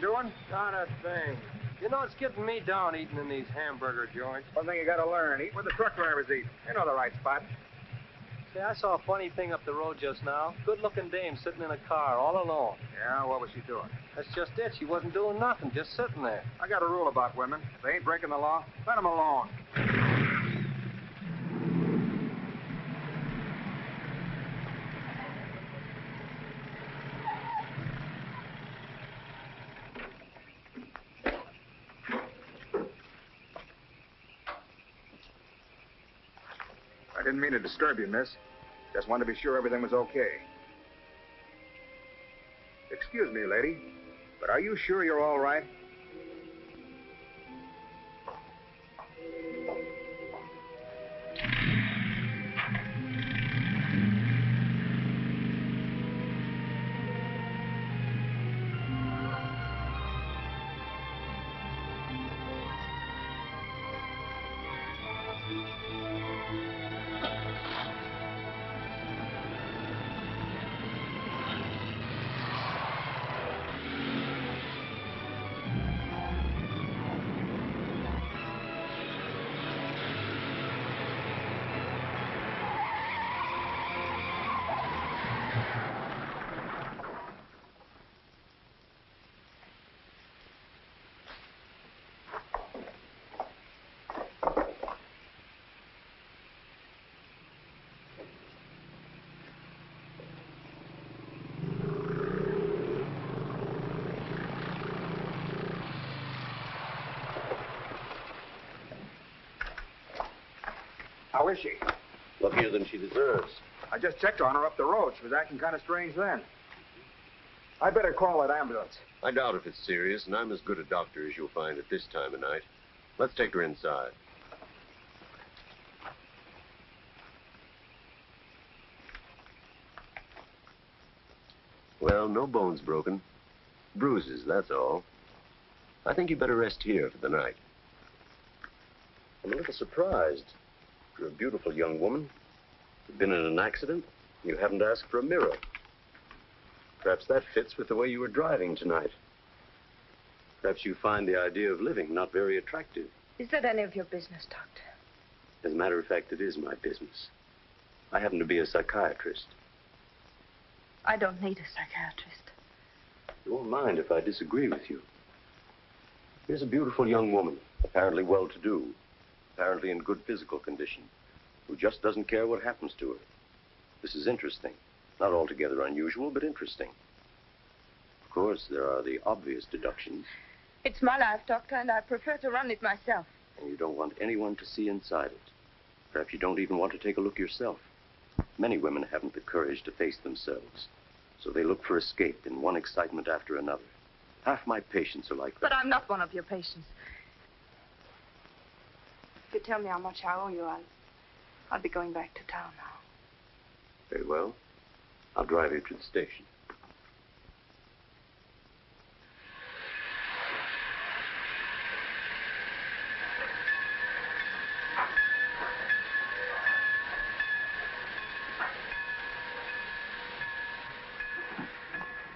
been doing? Not a thing. You know, it's getting me down eating in these hamburger joints. One thing you gotta learn, eat where the truck drivers eat. They know the right spot. See, I saw a funny thing up the road just now. Good-looking dame sitting in a car all alone. Yeah, what was she doing? That's just it. She wasn't doing nothing, just sitting there. I got a rule about women. If they ain't breaking the law, let them alone. I didn't mean to disturb you, miss. Just wanted to be sure everything was okay. Excuse me, lady, but are you sure you're all right? How is she? Luckier than she deserves. I just checked on her up the road. She was acting kind of strange then. I better call that ambulance. I doubt if it's serious, and I'm as good a doctor as you'll find at this time of night. Let's take her inside. Well, no bones broken. Bruises, that's all. I think you better rest here for the night. I'm a little surprised. You're a beautiful young woman. You've been in an accident. You haven't asked for a mirror. Perhaps that fits with the way you were driving tonight. Perhaps you find the idea of living not very attractive. Is that any of your business, Doctor? As a matter of fact, it is my business. I happen to be a psychiatrist. I don't need a psychiatrist. You won't mind if I disagree with you. Here's a beautiful young woman, apparently well-to-do, apparently in good physical condition, who just doesn't care what happens to her. This is interesting. Not altogether unusual, but interesting. Of course, there are the obvious deductions. It's my life, Doctor, and I prefer to run it myself. And you don't want anyone to see inside it. Perhaps you don't even want to take a look yourself. Many women haven't the courage to face themselves, so they look for escape in one excitement after another. Half my patients are like that. But I'm not one of your patients. If you tell me how much I owe you, I'll be going back to town now. Very well. I'll drive you to the station.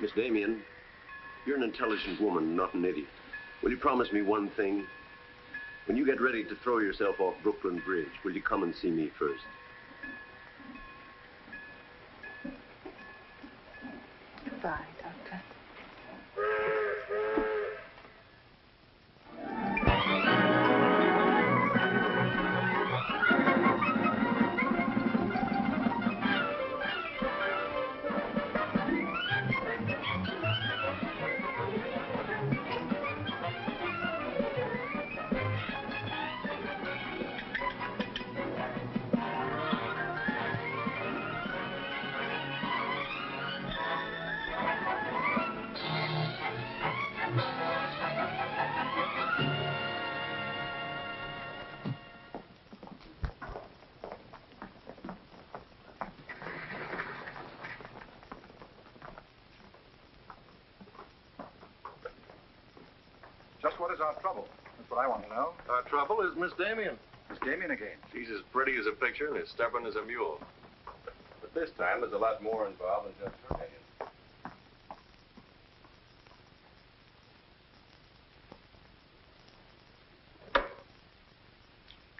Miss Damien, you're an intelligent woman, not an idiot. Will you promise me one thing? When you get ready to throw yourself off Brooklyn Bridge, will you come and see me first? Goodbye, Doctor. Just what is our trouble? That's what I want to know. Our trouble is Miss Damien. Miss Damien again. She's as pretty as a picture and as stubborn as a mule. But this time, there's a lot more involved than just her name.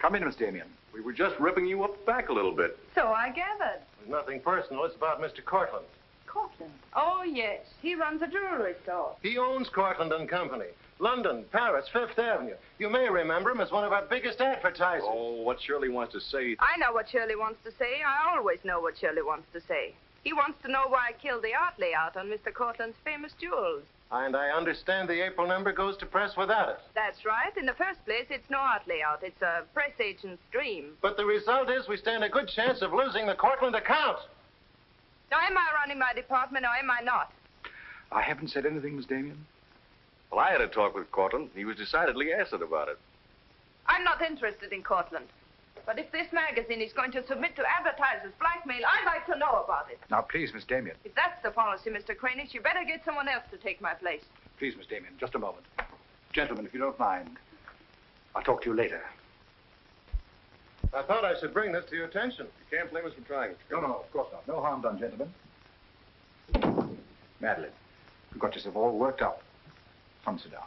Come in, Miss Damien. We were just ripping you up back a little bit. So I gathered. It's nothing personal. It's about Mr. Courtland. Courtland. Oh, yes. He runs a jewelry store. He owns Courtland and Company. London, Paris, Fifth Avenue. You may remember him as one of our biggest advertisers. Oh, what Shirley wants to say. I know what Shirley wants to say. I always know what Shirley wants to say. He wants to know why I killed the art layout on Mr. Courtland's famous jewels. And I understand the April number goes to press without it. That's right. In the first place, it's no art layout. It's a press agent's dream. But the result is we stand a good chance of losing the Courtland account. Now, am I running my department or am I not? I haven't said anything, Miss Damien. Well, I had a talk with Courtland. He was decidedly acid about it. I'm not interested in Courtland. But if this magazine is going to submit to advertisers' blackmail, I'd like to know about it. Now, please, Miss Damien. If that's the policy, Mr. Cranish, you better get someone else to take my place. Please, Miss Damien, just a moment. Gentlemen, if you don't mind, I'll talk to you later. I thought I should bring this to your attention. You can't blame us for trying. No, of course not. No harm done, gentlemen. Madeline, you've got yourself all worked up. Come, sit down.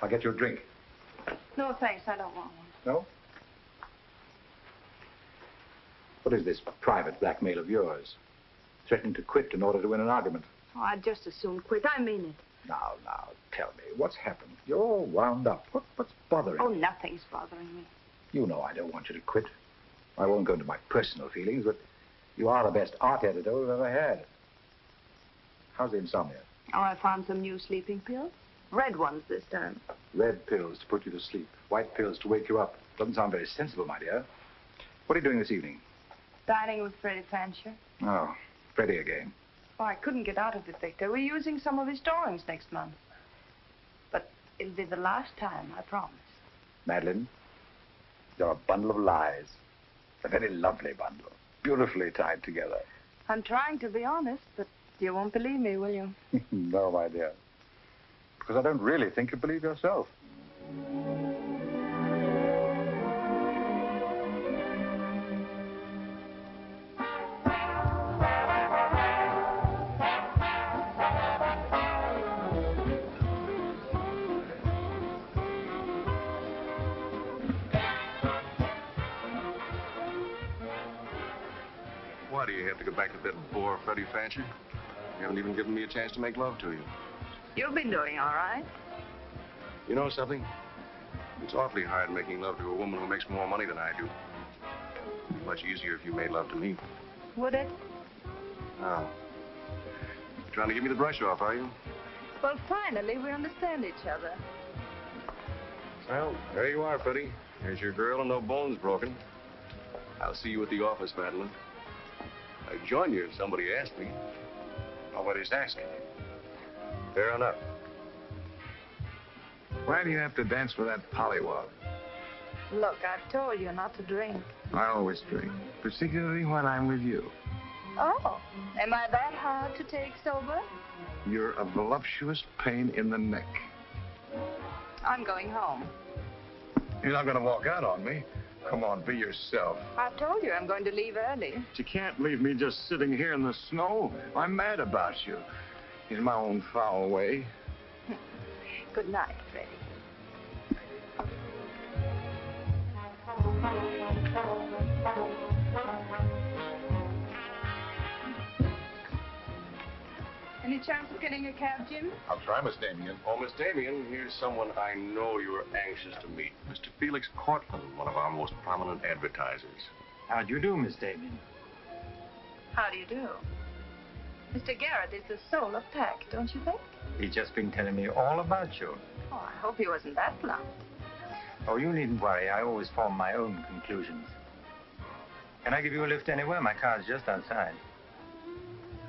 I'll get you a drink. No, thanks. I don't want one. No? What is this private blackmail of yours? Threatening to quit in order to win an argument. Oh, I'd just as soon quit. I mean it. Now, tell me, what's happened? You're all wound up. What's bothering Oh, you? nothing's bothering me. You know I don't want you to quit. I won't go into my personal feelings, but you are the best art editor we've ever had. How's the insomnia? Oh, I found some new sleeping pills. Red ones this time. Red pills to put you to sleep. White pills to wake you up. Doesn't sound very sensible, my dear. What are you doing this evening? Dining with Freddie Fancher. Oh, Freddie again. Oh, I couldn't get out of it, Victor. We're using some of his drawings next month. But it'll be the last time, I promise. Madeline, you're a bundle of lies. A very lovely bundle. Beautifully tied together. I'm trying to be honest, but you won't believe me, will you? No, my dear. Because I don't really think you believe yourself. Why do you have to go back to that bore, Freddie Fancher? You haven't even given me a chance to make love to you. You've been doing all right. You know something? It's awfully hard making love to a woman who makes more money than I do. It'd be much easier if you made love to me. Would it? Oh. You're trying to give me the brush off, are you? Well, finally, we understand each other. Well, there you are, Freddie. There's your girl and no bones broken. I'll see you at the office, Madeline. I'd join you if somebody asked me. Nobody's asking. Fair enough. Why do you have to dance with that pollywog? Look, I've told you not to drink. I always drink, particularly when I'm with you. Oh, am I that hard to take sober? You're a voluptuous pain in the neck. I'm going home. You're not going to walk out on me. Come on, be yourself. I've told you I'm going to leave early. But you can't leave me just sitting here in the snow. I'm mad about you. In my own foul way. Good night, Freddie. Any chance of getting a cab, Jim? I'll try, Miss Damien. Oh, Miss Damien, here's someone I know you're anxious to meet. Mr. Felix Courtland, one of our most prominent advertisers. How do you do, Miss Damien? How do you do? Mr. Garrett is the soul of tact, don't you think? He's just been telling me all about you. Oh, I hope he wasn't that blunt. Oh, you needn't worry. I always form my own conclusions. Can I give you a lift anywhere? My car's just outside.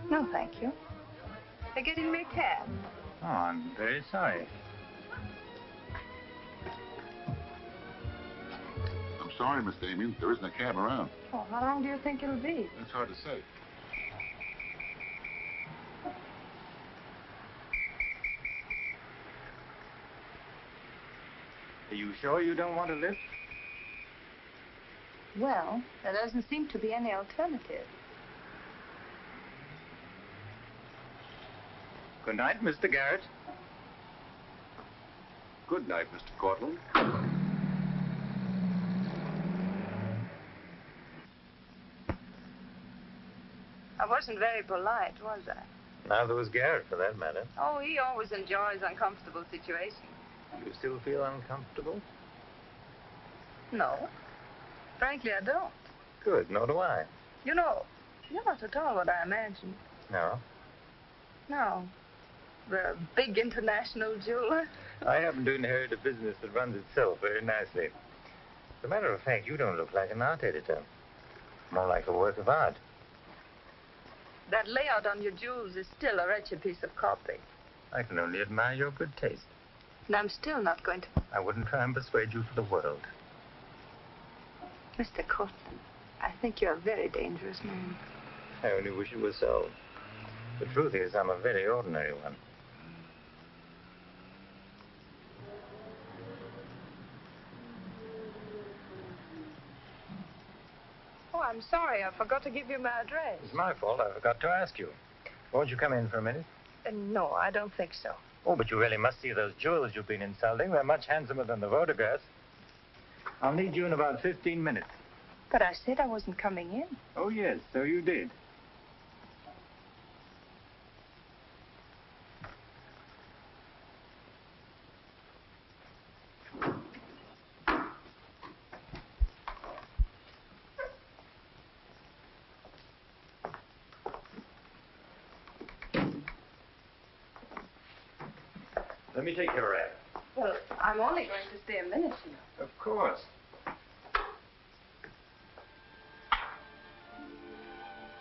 No, thank you. They're getting me a cab. Oh, I'm very sorry. I'm sorry, Miss Damien. There isn't a cab around. Oh, how long do you think it'll be? It's hard to say. Are you sure you don't want a lift? Well, there doesn't seem to be any alternative. Good night, Mr. Garrett. Good night, Mr. Courtland. I wasn't very polite, was I? Neither was Garrett, for that matter. Oh, he always enjoys uncomfortable situations. You still feel uncomfortable? No. Frankly, I don't. Good, nor do I. You know, you're not at all what I imagined. No? No. The big international jeweler. I happen to inherit a business that runs itself very nicely. As a matter of fact, you don't look like an art editor. More like a work of art. That layout on your jewels is still a wretched piece of copy. I can only admire your good taste. And I'm still not going to... I wouldn't try and persuade you for the world. Mr. Courtland, I think you're a very dangerous man. I only wish it were so. The truth is, I'm a very ordinary one. Oh, I'm sorry. I forgot to give you my address. It's my fault. I forgot to ask you. Won't you come in for a minute? No, I don't think so. Oh, but you really must see those jewels you've been insulting. They're much handsomer than the photographs. I'll need you in about 15 minutes. But I said I wasn't coming in. Oh, yes, so you did. Let me take your wrap. Well, I'm only going to stay a minute, you know. Of course.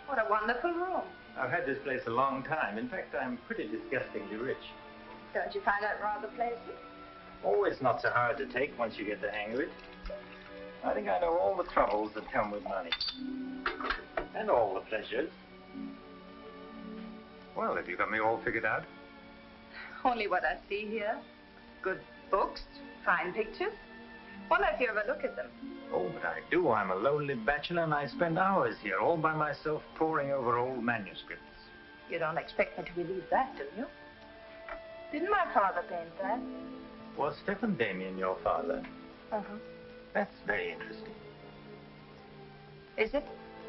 What a wonderful room. I've had this place a long time. In fact, I'm pretty disgustingly rich. Don't you find that rather pleasant? Oh, it's not so hard to take once you get the hang of it. I think I know all the troubles that come with money. And all the pleasures. Well, have you got me all figured out? Only what I see here. Good books, fine pictures. Wonder if you ever look at them. Oh, but I do. I'm a lonely bachelor, and I spend hours here all by myself poring over old manuscripts. You don't expect me to believe that, do you? Didn't my father paint that? Was Stephen Damien your father? Uh-huh. That's very interesting. Is it?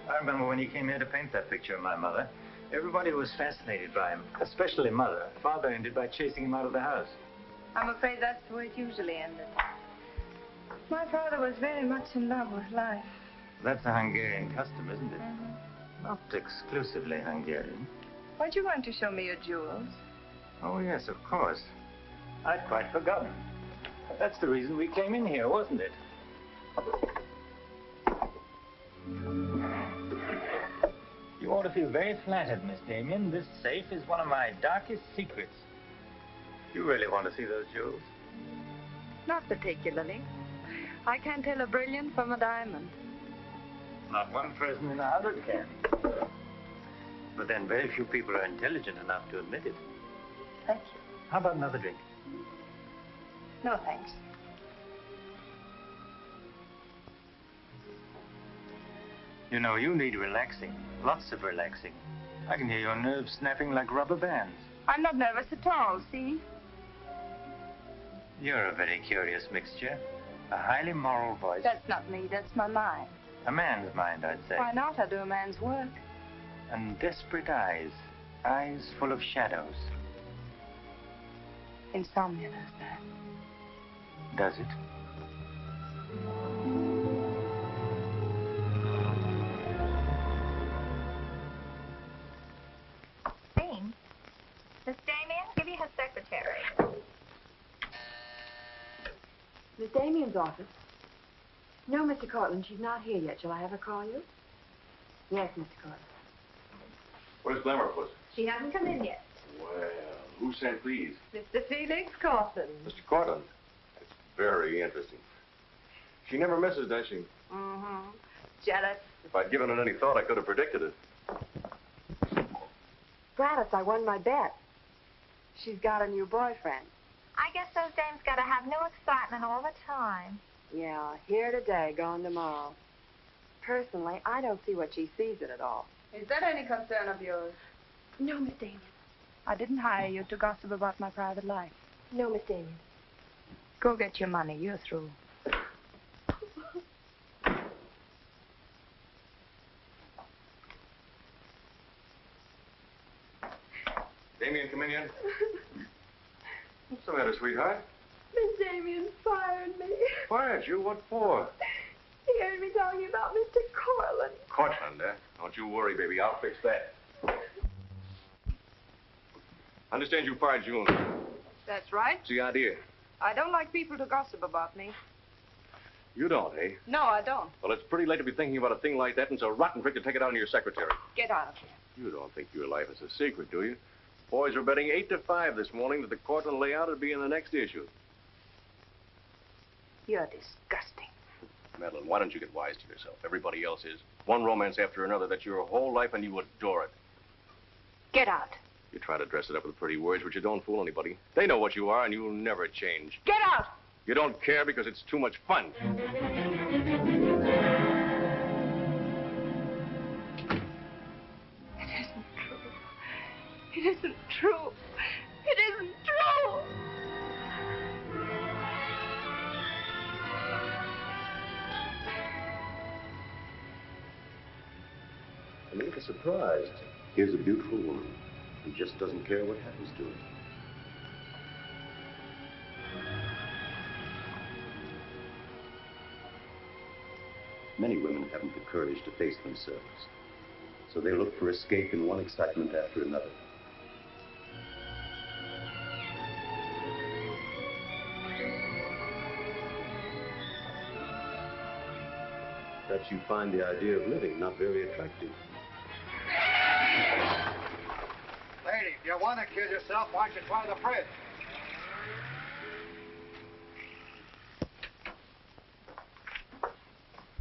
I remember when he came here to paint that picture of my mother. Everybody was fascinated by him, especially Mother. Father ended by chasing him out of the house. I'm afraid that's the way it usually ended. My father was very much in love with life. That's a Hungarian custom, isn't it? Not exclusively Hungarian. Weren't you going to show me your jewels? Oh, yes, of course. I'd quite forgotten. That's the reason we came in here, wasn't it? You ought to feel very flattered, Miss Damien. This safe is one of my darkest secrets. You really want to see those jewels? Not particularly. I can't tell a brilliant from a diamond. Not one person in 100 can. But then very few people are intelligent enough to admit it. Thank you. How about another drink? No, thanks. You know, you need relaxing. Lots of relaxing. I can hear your nerves snapping like rubber bands. I'm not nervous at all, see? You're a very curious mixture. A highly moral voice. That's not me, that's my mind. A man's mind, I'd say. Why not? I do a man's work. And desperate eyes. Eyes full of shadows. Insomnia does that. Does it? Dean, Miss Damien, give you her secretary. Miss Damien's office? No, Mr. Courtland, she's not here yet. Shall I have her call you? Yes, Mr. Courtland. Where's Lamarr, puss? She hasn't come in yet. Well, who sent these? Mr. Felix Courtland. Mr. Courtland. That's very interesting. She never misses, does she? Mm-hmm. Jealous. If I'd given it any thought, I could have predicted it. Gladys, I won my bet. She's got a new boyfriend. I guess those dames gotta have new excitement all the time. Yeah, here today, gone tomorrow. Personally, I don't see what she sees in it all. Is that any concern of yours? No, Miss Damien. I didn't hire you to gossip about my private life. No, Miss Damien. Go get your money. You're through. Damien, come in yet? What's the matter, sweetheart? Miss Damien fired me. Fired you? What for? He heard me talking about Mr. Courtland. Courtland, eh? Don't you worry, baby. I'll fix that. I understand you fired June. That's right. What's the idea? I don't like people to gossip about me. You don't, eh? No, I don't. Well, it's pretty late to be thinking about a thing like that, and it's a rotten trick to take it out on your secretary. Get out of here. You don't think your life is a secret, do you? Boys were betting 8-5 this morning that the Courtland layout would be in the next issue. You're disgusting. Madeline, why don't you get wise to yourself? Everybody else is. One romance after another. That's your whole life, and you adore it. Get out. You try to dress it up with pretty words, but you don't fool anybody. They know what you are, and you'll never change. Get out! You don't care because it's too much fun. It isn't true. It isn't true. It isn't true. I'm a little surprised. Here's a beautiful woman who just doesn't care what happens to her. Many women haven't the courage to face themselves, so they look for escape in one excitement after another. Perhaps you find the idea of living not very attractive. Lady, if you want to kill yourself, why don't you try the fridge?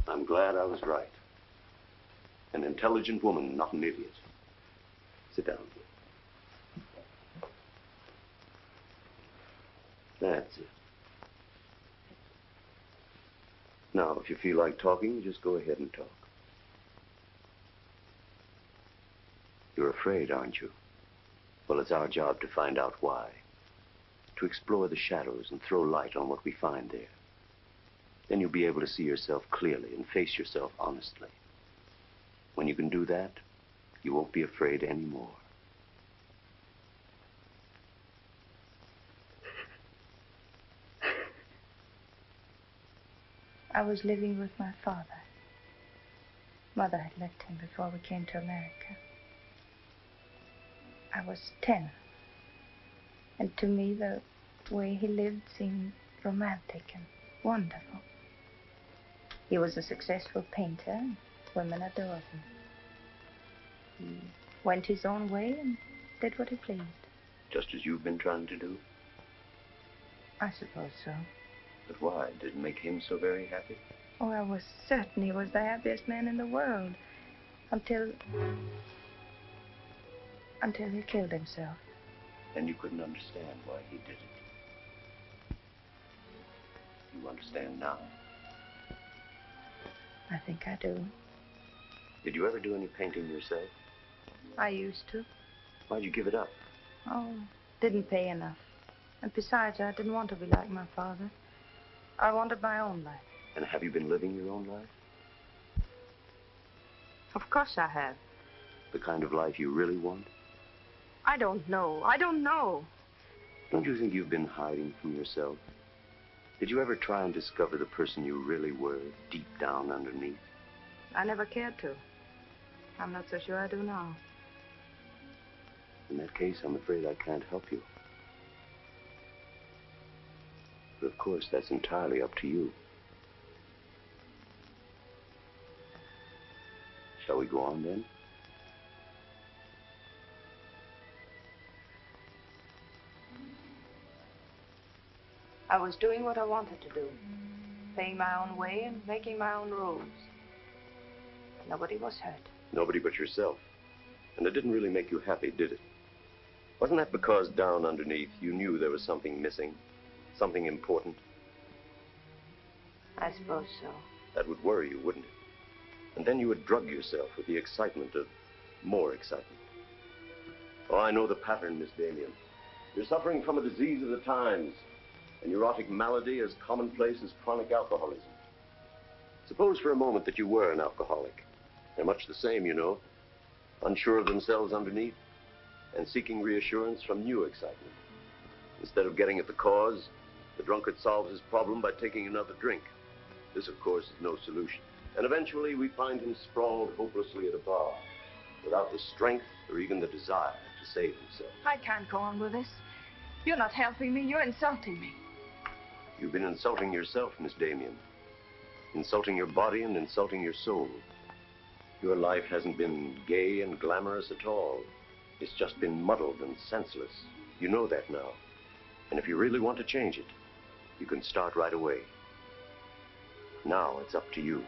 I'm glad I was right. An intelligent woman, not an idiot. Sit down. That's it. Now, if you feel like talking, just go ahead and talk. You're afraid, aren't you? Well, it's our job to find out why. To explore the shadows and throw light on what we find there. Then you'll be able to see yourself clearly and face yourself honestly. When you can do that, you won't be afraid anymore. I was living with my father. Mother had left him before we came to America. I was 10. And to me, the way he lived seemed romantic and wonderful. He was a successful painter, and women adored him. He went his own way and did what he pleased. Just as you've been trying to do? I suppose so. But why? Did it make him so very happy? Oh, I was certain he was the happiest man in the world. Until he killed himself. And you couldn't understand why he did it. You understand now? I think I do. Did you ever do any painting yourself? I used to. Why'd you give it up? Oh, didn't pay enough. And besides, I didn't want to be like my father. I wanted my own life. And have you been living your own life? Of course I have. The kind of life you really want? I don't know. I don't know. Don't you think you've been hiding from yourself? Did you ever try and discover the person you really were, deep down underneath? I never cared to. I'm not so sure I do now. In that case, I'm afraid I can't help you. But of course, that's entirely up to you. Shall we go on then? I was doing what I wanted to do. Paying my own way and making my own rules. Nobody was hurt. Nobody but yourself. And it didn't really make you happy, did it? Wasn't that because down underneath you knew there was something missing? Something important? I suppose so. That would worry you, wouldn't it? And then you would drug yourself with the excitement of more excitement. Oh, I know the pattern, Miss Damien. You're suffering from a disease of the times. A neurotic malady as commonplace as chronic alcoholism. Suppose for a moment that you were an alcoholic. They're much the same, you know. Unsure of themselves underneath. and seeking reassurance from new excitement. Instead of getting at the cause, the drunkard solves his problem by taking another drink. This, of course, is no solution. And eventually, we find him sprawled hopelessly at a bar, without the strength or even the desire to save himself. I can't go on with this. You're not helping me. You're insulting me. You've been insulting yourself, Miss Damien. Insulting your body and insulting your soul. Your life hasn't been gay and glamorous at all. It's just been muddled and senseless. You know that now. And if you really want to change it, you can start right away. Now it's up to you.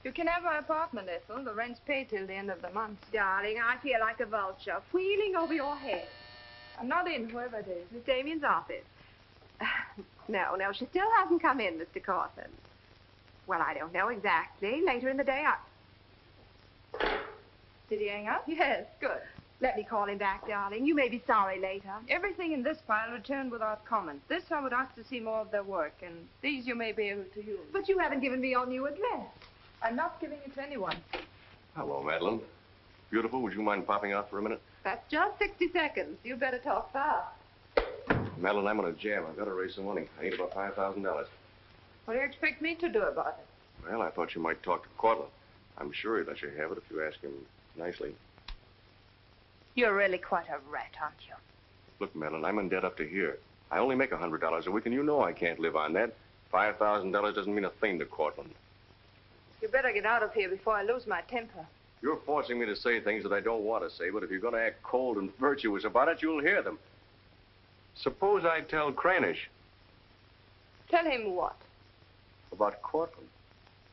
You can have my apartment, Ethel. The rent's paid till the end of the month. Darling, I feel like a vulture wheeling over your head. I'm not in, whoever it is. Miss Damien's office. No, she still hasn't come in, Mr. Courtland. Well, I don't know exactly. Later in the day, Did he hang up? Yes, good. Let me call him back, darling. You may be sorry later. Everything in this file returned without comment. This I would ask to see more of their work, and these you may be able to use. But you haven't given me your new address. I'm not giving it to anyone. Hello, Madeline. Beautiful, would you mind popping out for a minute? That's just 60 seconds. You'd better talk fast. Madeline, I'm in a jam. I've got to raise some money. I need about $5,000. What do you expect me to do about it? Well, I thought you might talk to Courtland. I'm sure he'd let you have it if you ask him nicely. You're really quite a rat, aren't you? Look, Madeline, I'm in debt up to here. I only make $100 a week, and you know I can't live on that. $5,000 doesn't mean a thing to Courtland. You better get out of here before I lose my temper. You're forcing me to say things that I don't want to say, but if you're going to act cold and virtuous about it, you'll hear them. Suppose I tell Cranish. Tell him what? About Courtland.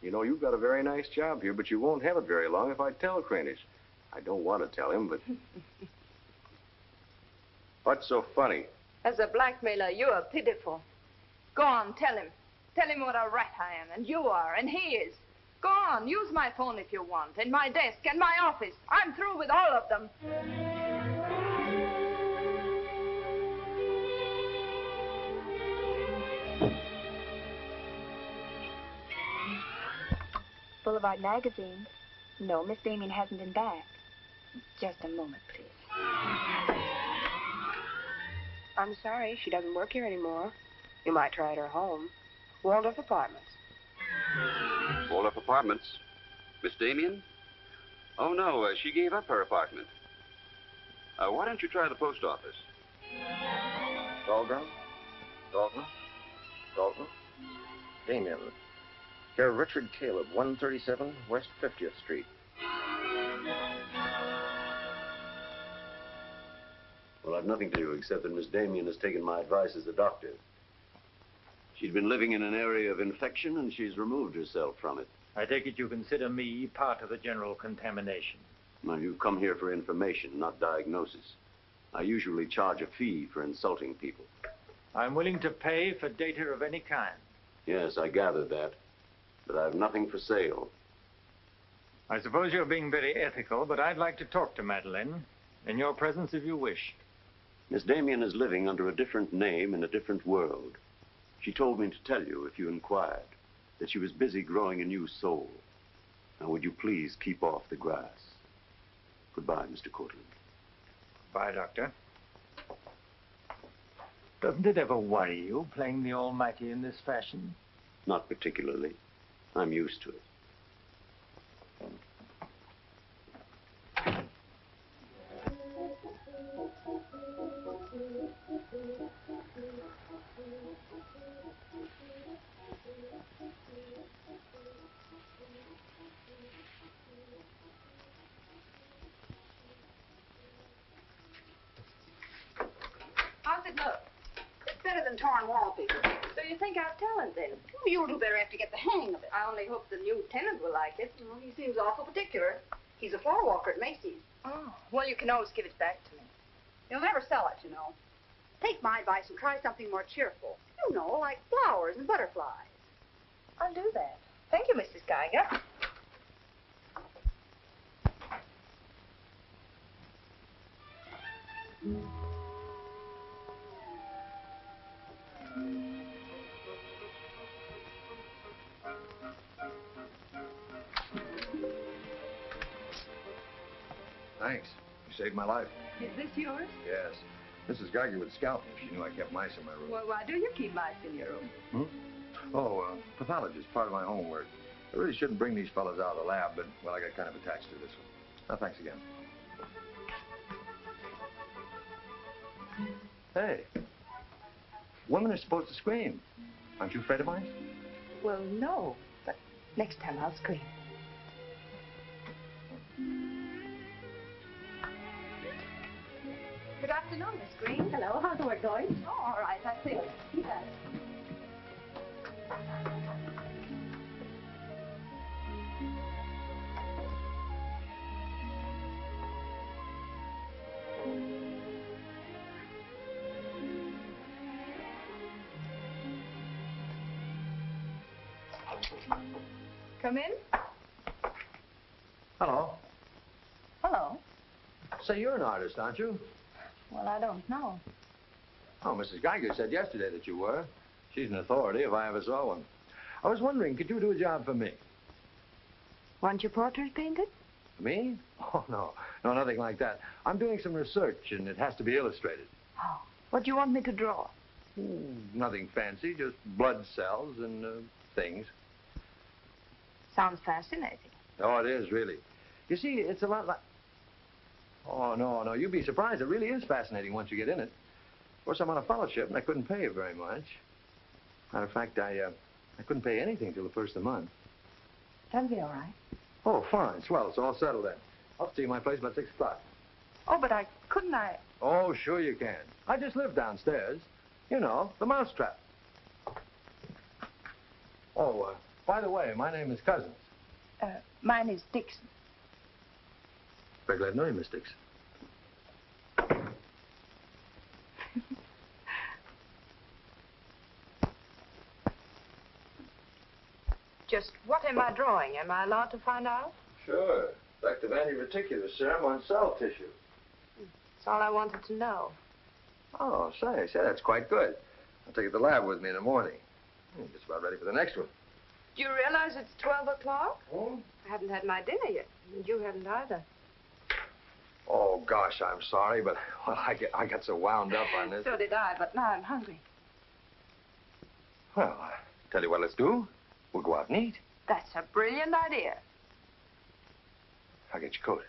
You know, you've got a very nice job here, but you won't have it very long if I tell Cranish. I don't want to tell him, but... What's so funny? As a blackmailer, you are pitiful. Go on, tell him. Tell him what a rat I am, and you are, and he is. Go on, use my phone if you want, and my desk, and my office. I'm through with all of them. Boulevard magazine. No, Miss Damien hasn't been back. Just a moment, please. I'm sorry, she doesn't work here anymore. You might try at her home. Waldorf Apartments. Waldorf Apartments? Miss Damien? Oh, no, she gave up her apartment. Why don't you try the post office? Dalton? Damien. Here, Richard Caleb, 137 West 50th Street. Well, I've nothing to do except that Miss Damien has taken my advice as a doctor. She's been living in an area of infection, and she's removed herself from it. I take it you consider me part of the general contamination. Well, you've come here for information, not diagnosis. I usually charge a fee for insulting people. I'm willing to pay for data of any kind. Yes, I gathered that. But I've nothing for sale. I suppose you're being very ethical, but I'd like to talk to Madeline. In your presence, if you wish. Miss Damien is living under a different name in a different world. She told me to tell you, if you inquired, that she was busy growing a new soul. Now, would you please keep off the grass? Goodbye, Mr. Courtland. Bye, Doctor. Doesn't it ever worry you, playing the almighty in this fashion? Not particularly. I'm used to it. How's it look? It's better than torn wallpaper. So you think I have talent, then? You'll do better after you get the hang of it. I only hope the new tenant will like it. Well, he seems awful particular. He's a floor walker at Macy's. Oh, well, you can always give it back to me. He'll never sell it, you know. Take my advice and try something more cheerful. You know, like flowers and butterflies. I'll do that. Thank you, Mrs. Geiger. Thanks. You saved my life. Is this yours? Yes. Mrs. Geiger would scalp me if she knew I kept mice in my room. Well, why do you keep mice in your room? Pathologist, part of my homework. I really shouldn't bring these fellas out of the lab, but, well, I got kind of attached to this one. Oh, thanks again. Hey. Women are supposed to scream. Aren't you afraid of mice? Well, no, but next time I'll scream. Good afternoon, Miss Green. Hello, how's the work going? Oh, all right, I think. Yes. Come in. Hello. Hello. Say, you're an artist, aren't you? Well, I don't know. Oh, Mrs. Geiger said yesterday that you were. She's an authority if I ever saw one. I was wondering, could you do a job for me? Want your portrait painted? Me? Oh, no. No, nothing like that. I'm doing some research, and it has to be illustrated. Oh, what do you want me to draw? Nothing fancy, just blood cells and things. Sounds fascinating. Oh, it is, really. You see, it's a lot like... Oh, no, you'd be surprised. It really is fascinating once you get in it. Of course, I'm on a fellowship, and I couldn't pay you very much. Matter of fact, I couldn't pay anything till the first of the month. That'll be all right. Oh, fine. Swell. It's all settled then. I'll see you at my place about 6 o'clock. Oh, but couldn't I... Oh, sure you can. I just live downstairs. You know, the mousetrap. Oh, by the way, my name is Cousins. Mine is Dixon. Very glad to know you, Miss Dixon. Just what am I drawing? Am I allowed to find out? Sure. Effective anti-reticular serum on cell tissue. That's all I wanted to know. Oh, say, that's quite good. I'll take it to the lab with me in the morning. I'm just about ready for the next one. Do you realize it's 12 o'clock? Oh? I haven't had my dinner yet, and you haven't either. Oh, gosh, I'm sorry, but well, I got so wound up on this. So did I, but now I'm hungry. Well, tell you what let's do. We'll go out and eat. That's a brilliant idea. I'll get your coat.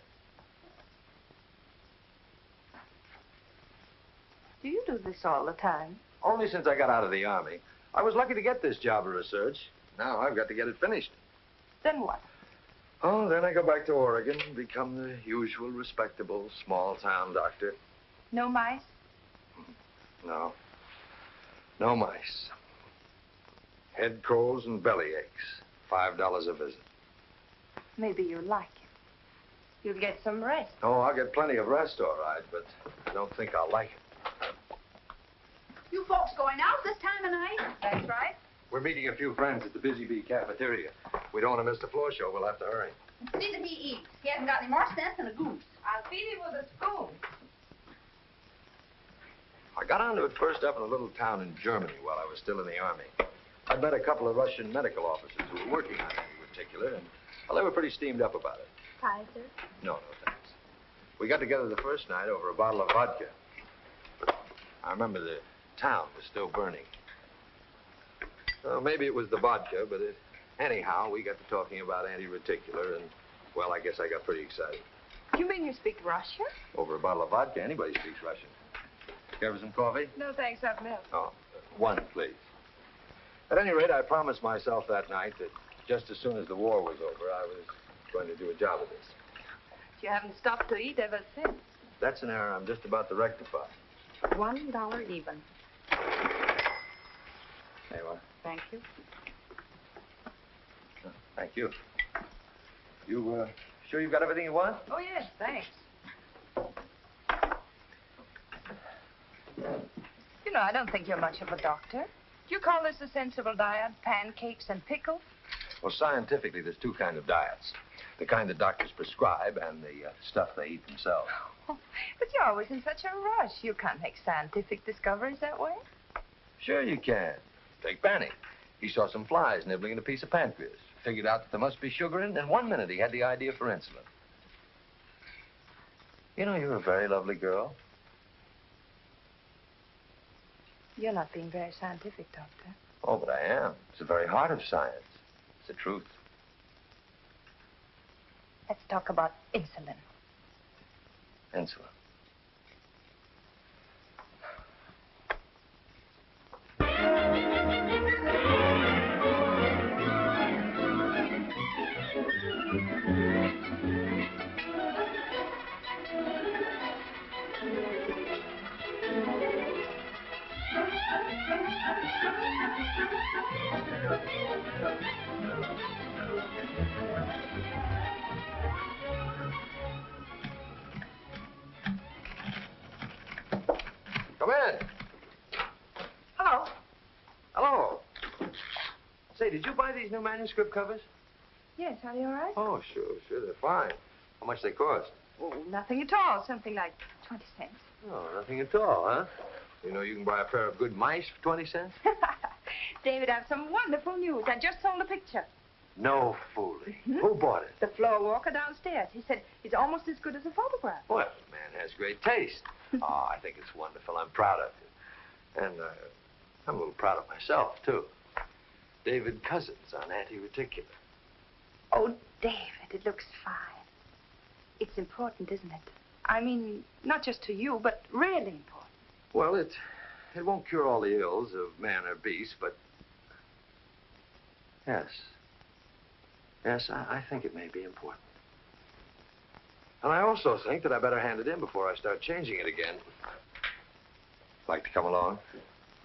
Do you do this all the time? Only since I got out of the Army. I was lucky to get this job of research. Now I've got to get it finished. Then what? Oh, then I go back to Oregon and become the usual respectable small-town doctor. No mice? No. No mice. Head colds and belly aches. $5 a visit. Maybe you'll like it. You'll get some rest. Oh, I'll get plenty of rest, all right, but I don't think I'll like it. You folks going out this time of night? That's right. We're meeting a few friends at the Busy Bee cafeteria. We don't want to miss the floor show. We'll have to hurry. See that he eats. He hasn't got any more sense than a goose. I'll feed him with a spoon. I got onto it first up in a little town in Germany while I was still in the Army. I'd met a couple of Russian medical officers who were working on anti-reticular, and well, they were pretty steamed up about it. Kaiser? No, thanks. We got together the first night over a bottle of vodka. I remember the town was still burning. Well, maybe it was the vodka, but anyhow, we got to talking about anti-reticular, and, well, I guess I got pretty excited. You mean you speak Russian? Over a bottle of vodka, anybody speaks Russian. Care for some coffee? No, thanks, I've milk. Oh, one, please. At any rate, I promised myself that night that just as soon as the war was over, I was going to do a job of this. You haven't stopped to eat ever since. That's an error I'm just about to rectify. $1 even. There you are. Thank you. Thank you. You, sure you've got everything you want? Oh, yes, thanks. You know, I don't think you're much of a doctor. Do you call this a sensible diet? Pancakes and pickles? Well, scientifically, there's two kinds of diets. The kind that doctors prescribe and the stuff they eat themselves. Oh, but you're always in such a rush. You can't make scientific discoveries that way. Sure you can. Take Benny. He saw some flies nibbling at a piece of pancreas. Figured out that there must be sugar in it, and in 1 minute he had the idea for insulin. You know, you're a very lovely girl. You're not being very scientific, Doctor. Oh, but I am. It's the very heart of science. It's the truth. Let's talk about insulin. Insulin. Come in. Hello. Hello. Say, did you buy these new manuscript covers? Yes, are they all right? Oh, sure, they're fine. How much they cost? Oh, nothing at all. Something like 20 cents. Oh, nothing at all, huh? You know you can buy a pair of good mice for 20 cents? David, I have some wonderful news. I just sold a picture. No fooling. Who bought it? The floor walker downstairs. He said it's almost as good as a photograph. Well, the man has great taste. Oh, I think it's wonderful. I'm proud of you. And I'm a little proud of myself, too. David Cousins on anti-reticular. Oh, David, it looks fine. It's important, isn't it? I mean, not just to you, but really important. Well, it won't cure all the ills of man or beast, but yes. Yes, I think it may be important. And I also think that I better hand it in before I start changing it again. Like to come along?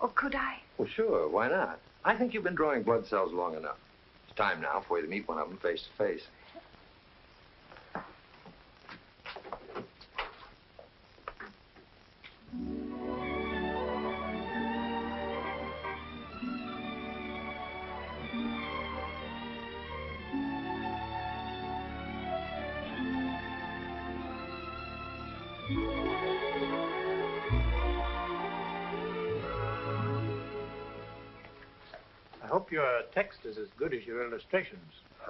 Oh, could I? Well, sure. Why not? I think you've been drawing blood cells long enough. It's time now for you to meet one of them face to face. I hope your text is as good as your illustrations.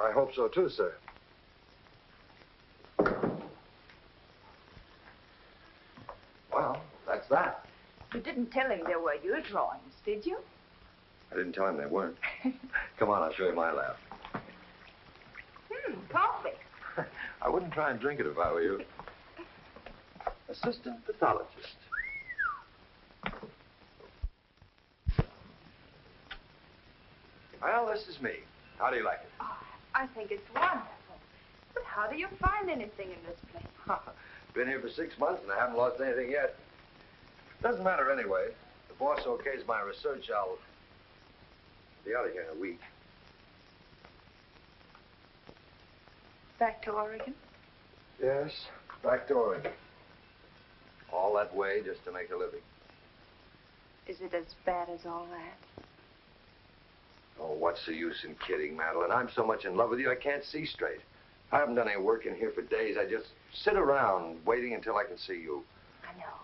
I hope so, too, sir. Well, that's that. You didn't tell him there were your drawings, did you? I didn't tell him they weren't. Come on, I'll show you my lab. Coffee. I wouldn't try and drink it if I were you. Assistant pathologist. Well, this is me. How do you like it? Oh, I think it's wonderful. But how do you find anything in this place? Been here for 6 months and I haven't lost anything yet. Doesn't matter anyway. If the boss okays my research, I'll be out of here in a week. Back to Oregon? Yes, back to Oregon. All that way just to make a living. Is it as bad as all that? Oh, what's the use in kidding, Madeline? I'm so much in love with you, I can't see straight. I haven't done any work in here for days. I just sit around waiting until I can see you. I know.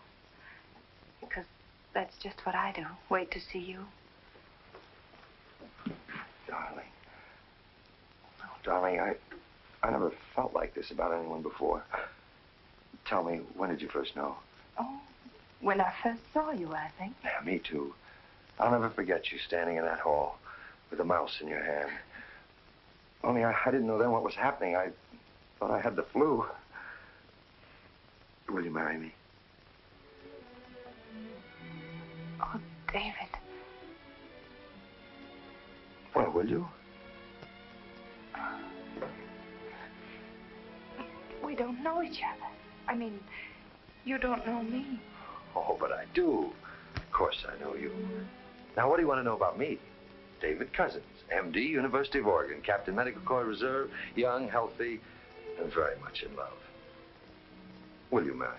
Because that's just what I do. Wait to see you. Darling. Oh, darling, I never felt like this about anyone before. Tell me, when did you first know? Oh, when I first saw you, I think. Yeah, me too. I'll never forget you standing in that hall with a mouse in your hand. Only I didn't know then what was happening. I thought I had the flu. Will you marry me? Oh, David. Well, will you? We don't know each other. I mean, you don't know me. Oh, but I do. Of course I know you. Now, what do you want to know about me? David Cousins, M.D., University of Oregon, Captain Medical Corps Reserve, young, healthy, and very much in love. Will you marry me?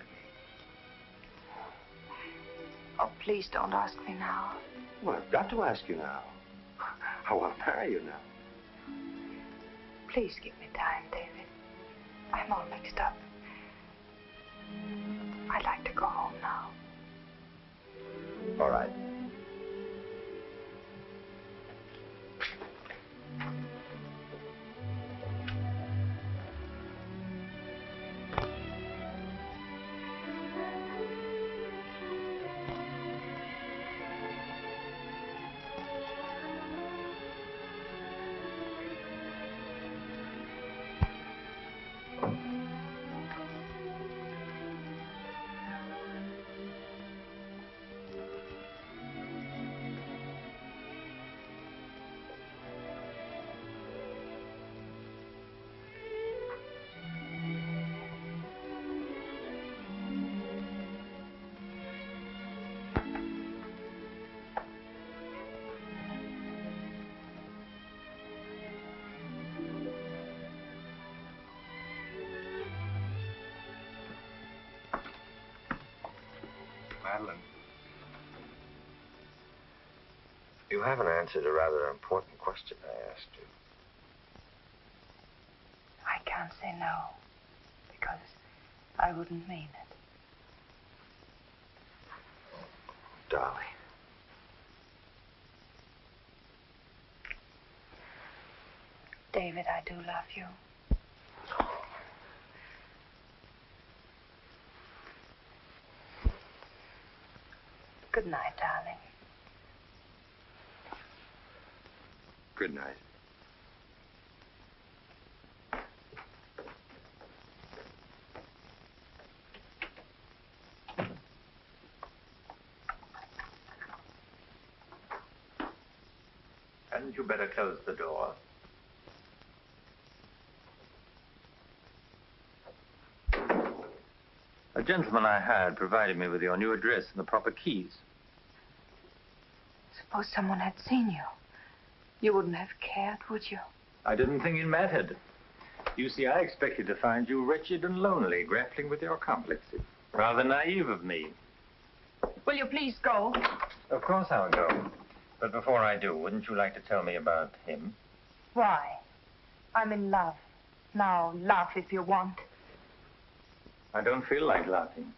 Oh, please don't ask me now. Well, I've got to ask you now. I want to marry you now. Please give me time, David. I'm all mixed up. I'd like to go home now. All right. Madeline. You haven't answered a rather important question I asked you. I can't say no, because I wouldn't mean it. Darling. David, I do love you. Good night, darling. Good night. Hadn't you better close the door? A gentleman I hired provided me with your new address and the proper keys. Suppose someone had seen you. You wouldn't have cared, would you? I didn't think it mattered. You see, I expected to find you wretched and lonely, grappling with your complexes. Rather naive of me. Will you please go? Of course I'll go. But before I do, wouldn't you like to tell me about him? Why? I'm in love. Now, laugh if you want. I don't feel like laughing.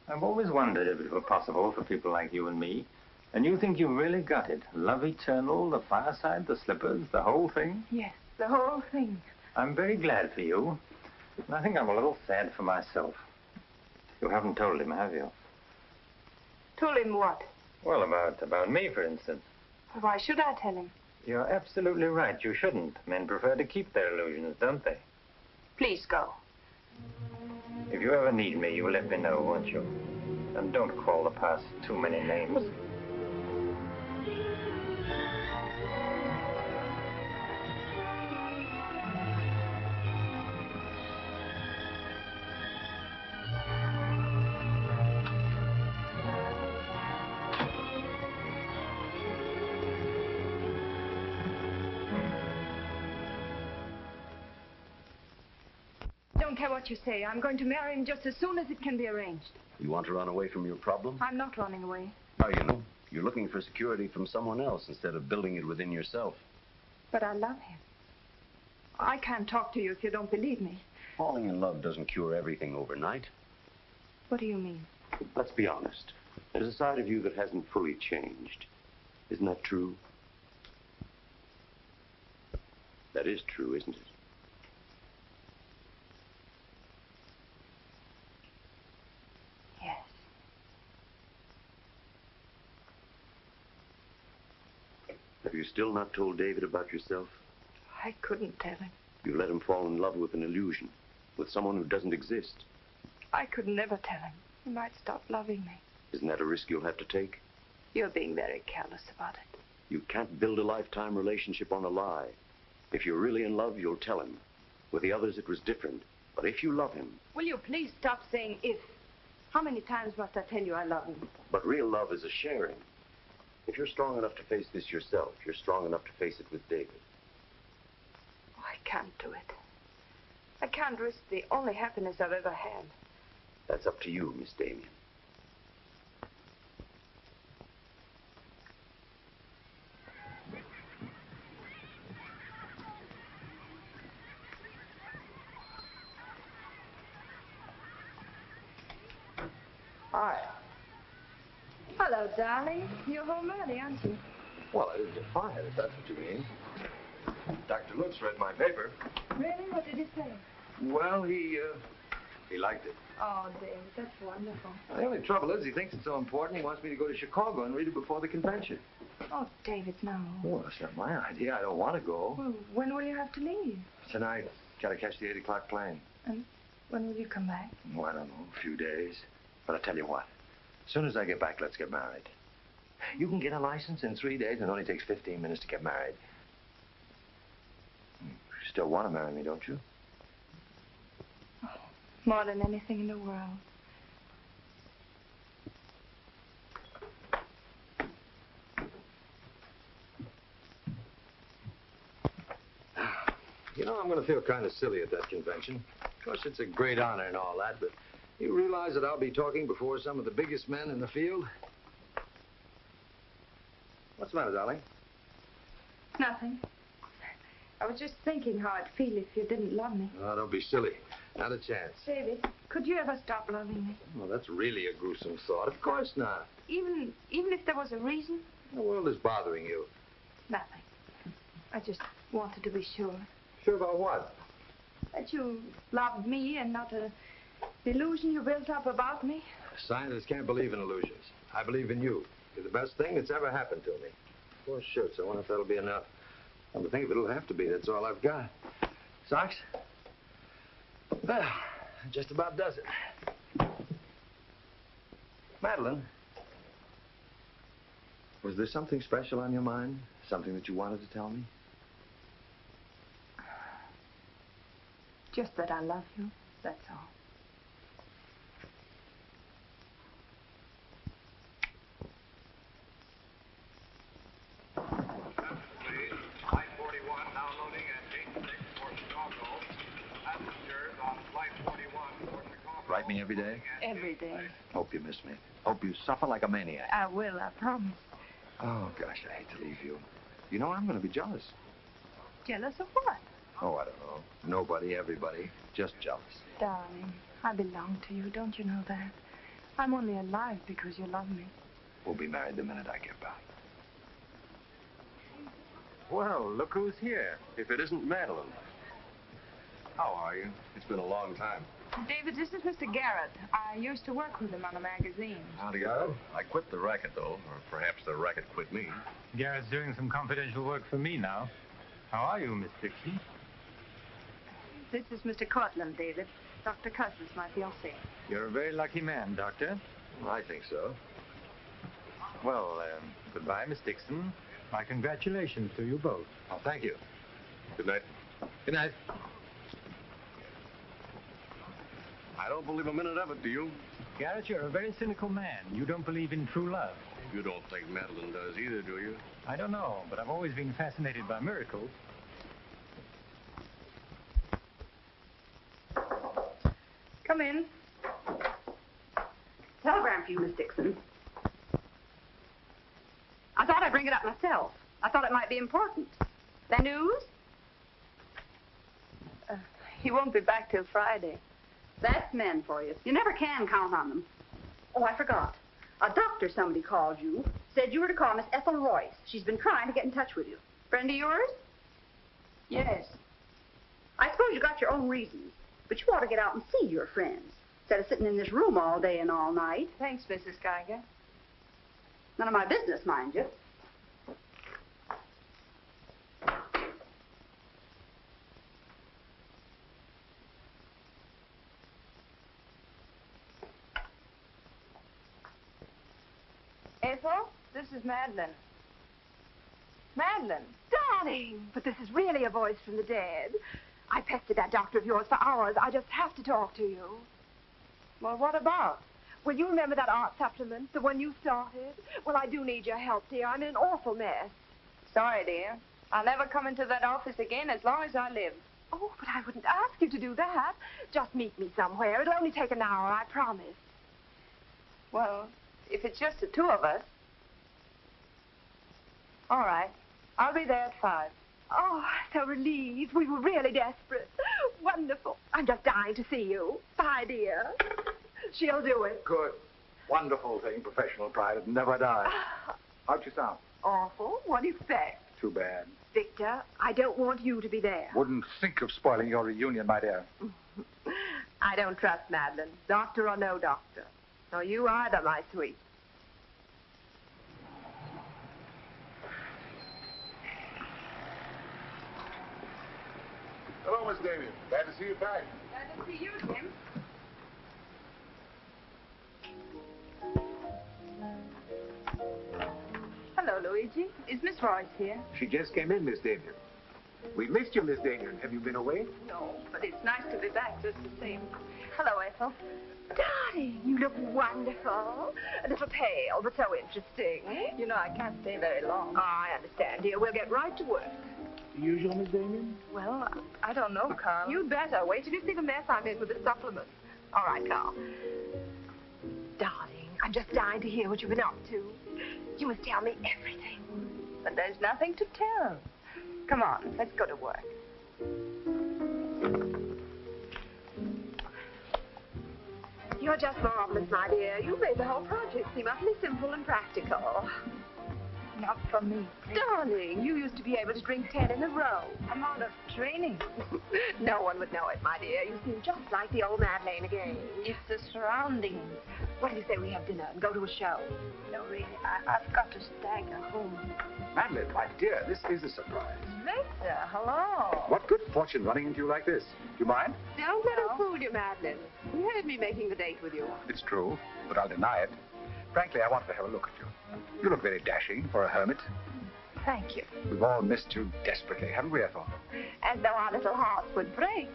I've always wondered if it were possible for people like you and me. And you think you really got it? Love eternal, the fireside, the slippers, the whole thing? Yes, the whole thing. I'm very glad for you. And I think I'm a little sad for myself. You haven't told him, have you? Told him what? Well, about me, for instance. Why should I tell him? You're absolutely right. You shouldn't. Men prefer to keep their illusions, don't they? Please go. If you ever need me, you let me know, won't you? And don't call the past too many names. Don't care what you say. I'm going to marry him just as soon as it can be arranged. You want to run away from your problem? I'm not running away. How you know? You're looking for security from someone else instead of building it within yourself. But I love him. I can't talk to you if you don't believe me. Falling in love doesn't cure everything overnight. What do you mean? Let's be honest. There's a side of you that hasn't fully changed. Isn't that true? That is true, isn't it? Yes. Have you still not told David about yourself? I couldn't tell him. You let him fall in love with an illusion, with someone who doesn't exist. I could never tell him. He might stop loving me. Isn't that a risk you'll have to take? You're being very careless about it. You can't build a lifetime relationship on a lie. If you're really in love, you'll tell him. With the others, it was different. But if you love him... Will you please stop saying if? How many times must I tell you I love him? But real love is a sharing. If you're strong enough to face this yourself, you're strong enough to face it with David. Oh, I can't do it. I can't risk the only happiness I've ever had. That's up to you, Miss Damien. Hi. Hello, darling. You're home early, aren't you? Well, I didn't get fired, if that's what you mean. Dr. Lutz read my paper. Really? What did he say? Well, he liked it. Oh, David, that's wonderful. The only trouble is he thinks it's so important he wants me to go to Chicago and read it before the convention. Oh, David, no. Well, that's not my idea. I don't want to go. Well, when will you have to leave? Tonight, gotta catch the 8 o'clock plane. And when will you come back? Oh, I don't know, a few days. But I tell you what, as soon as I get back, let's get married. You can get a license in 3 days, and it only takes 15 minutes to get married. You still want to marry me, don't you? Oh, more than anything in the world. You know, I'm going to feel kind of silly at that convention. Of course, it's a great honor and all that, but You realize that I'll be talking before some of the biggest men in the field? What's the matter, darling? Nothing. I was just thinking how I'd feel if you didn't love me. Oh, don't be silly. Not a chance. David, could you ever stop loving me? Well, that's really a gruesome thought. Of course not. Even if there was a reason? The world is bothering you. Nothing. I just wanted to be sure. Sure about what? That you loved me and not an illusion you built up about me. Scientists can't believe in illusions. I believe in you. You're the best thing that's ever happened to me. 4 shirts. I wonder if that'll be enough. Come to think of it, it'll have to be. That's all I've got. Socks? Well, that just about does it. Madeline, was there something special on your mind? Something that you wanted to tell me? Just that I love you, that's all. Write me every day? Every day. Hope you miss me. Hope you suffer like a maniac. I will, I promise. Oh, gosh, I hate to leave you. You know, I'm going to be jealous. Jealous of what? Oh, I don't know. Nobody, everybody. Just jealous. Darling, I belong to you, don't you know that? I'm only alive because you love me. We'll be married the minute I get back. Well, look who's here. If it isn't Madeline. How are you? It's been a long time. David, this is Mr. Garrett. I used to work with him on a magazine. Howdy, Garrett. I quit the racket, though. Or perhaps the racket quit me. Garrett's doing some confidential work for me now. How are you, Miss Dixon? This is Mr. Courtland, David. Dr. Cuss's my fiancé. You're a very lucky man, Doctor. I think so. Well, goodbye, Miss Dixon. My congratulations to you both. Oh, thank you. Good night. Good night. I don't believe a minute of it, do you? Garrett, you're a very cynical man. You don't believe in true love. You don't think Madeline does either, do you? I don't know, but I've always been fascinated by miracles. Come in. Telegram for you, Miss Dixon. I thought I'd bring it up myself. I thought it might be important. The news? He won't be back till Friday. That's men for you. You never can count on them. Oh, I forgot. A doctor somebody called you, said you were to call Miss Ethel Royce. She's been trying to get in touch with you. Friend of yours? Yes. I suppose you got your own reasons, but you ought to get out and see your friends, instead of sitting in this room all day and all night. Thanks, Mrs. Geiger. None of my business, mind you. Ethel, this is Madeline. Madeline. Darling, but this is really a voice from the dead. I pestered that doctor of yours for hours. I just have to talk to you. Well, what about? Well, you remember that art supplement, the one you started? Well, I do need your help, dear. I'm in an awful mess. Sorry, dear. I'll never come into that office again as long as I live. Oh, but I wouldn't ask you to do that. Just meet me somewhere. It'll only take an hour, I promise. Well, if it's just the two of us. All right. I'll be there at 5. Oh, so relieved. We were really desperate. Wonderful. I'm just dying to see you. Bye, dear. She'll do it. Good. Wonderful thing. Professional pride. It never dies. How'd you sound? Awful. What do you expect? Too bad. Victor, I don't want you to be there. Wouldn't think of spoiling your reunion, my dear. I don't trust Madeline, doctor or no doctor. Nor you either, my sweet. Hello, Miss Damien. Glad to see you back. Glad to see you, Jim. Hello, Luigi. Is Miss Royce here? She just came in, Miss Damien. We missed you, Miss Damien. Have you been away? No, but it's nice to be back just the same. Hello, Ethel. Darling, you look wonderful. A little pale, but so interesting. You know, I can't stay very long. Oh, I understand, dear. We'll get right to work. The usual, Miss Damien? Well, I don't know, Carl. You'd better. Wait till you see the mess I'm in with the supplement. All right, Carl. Darling, I'm just dying to hear what you've been up to. You must tell me everything. But there's nothing to tell. Come on, let's go to work. You're just marvelous, my dear. You made the whole project seem utterly simple and practical. Not for me. Darling, you used to be able to drink 10 in a row. I'm out of training. No one would know it, my dear. You seem just like the old Madeleine again. It's the surroundings. What do you say we have dinner and go to a show? No, really, I've got to stagger home. Madeline, my dear, this is a surprise. Victor, hello. What good fortune running into you like this? Do you mind? Don't let her fool you, Madeline. You heard me making the date with you. It's true, but I'll deny it. Frankly, I wanted to have a look at you. You look very dashing for a hermit. Thank you. We've all missed you desperately, haven't we, Ethel? As though our little hearts would break.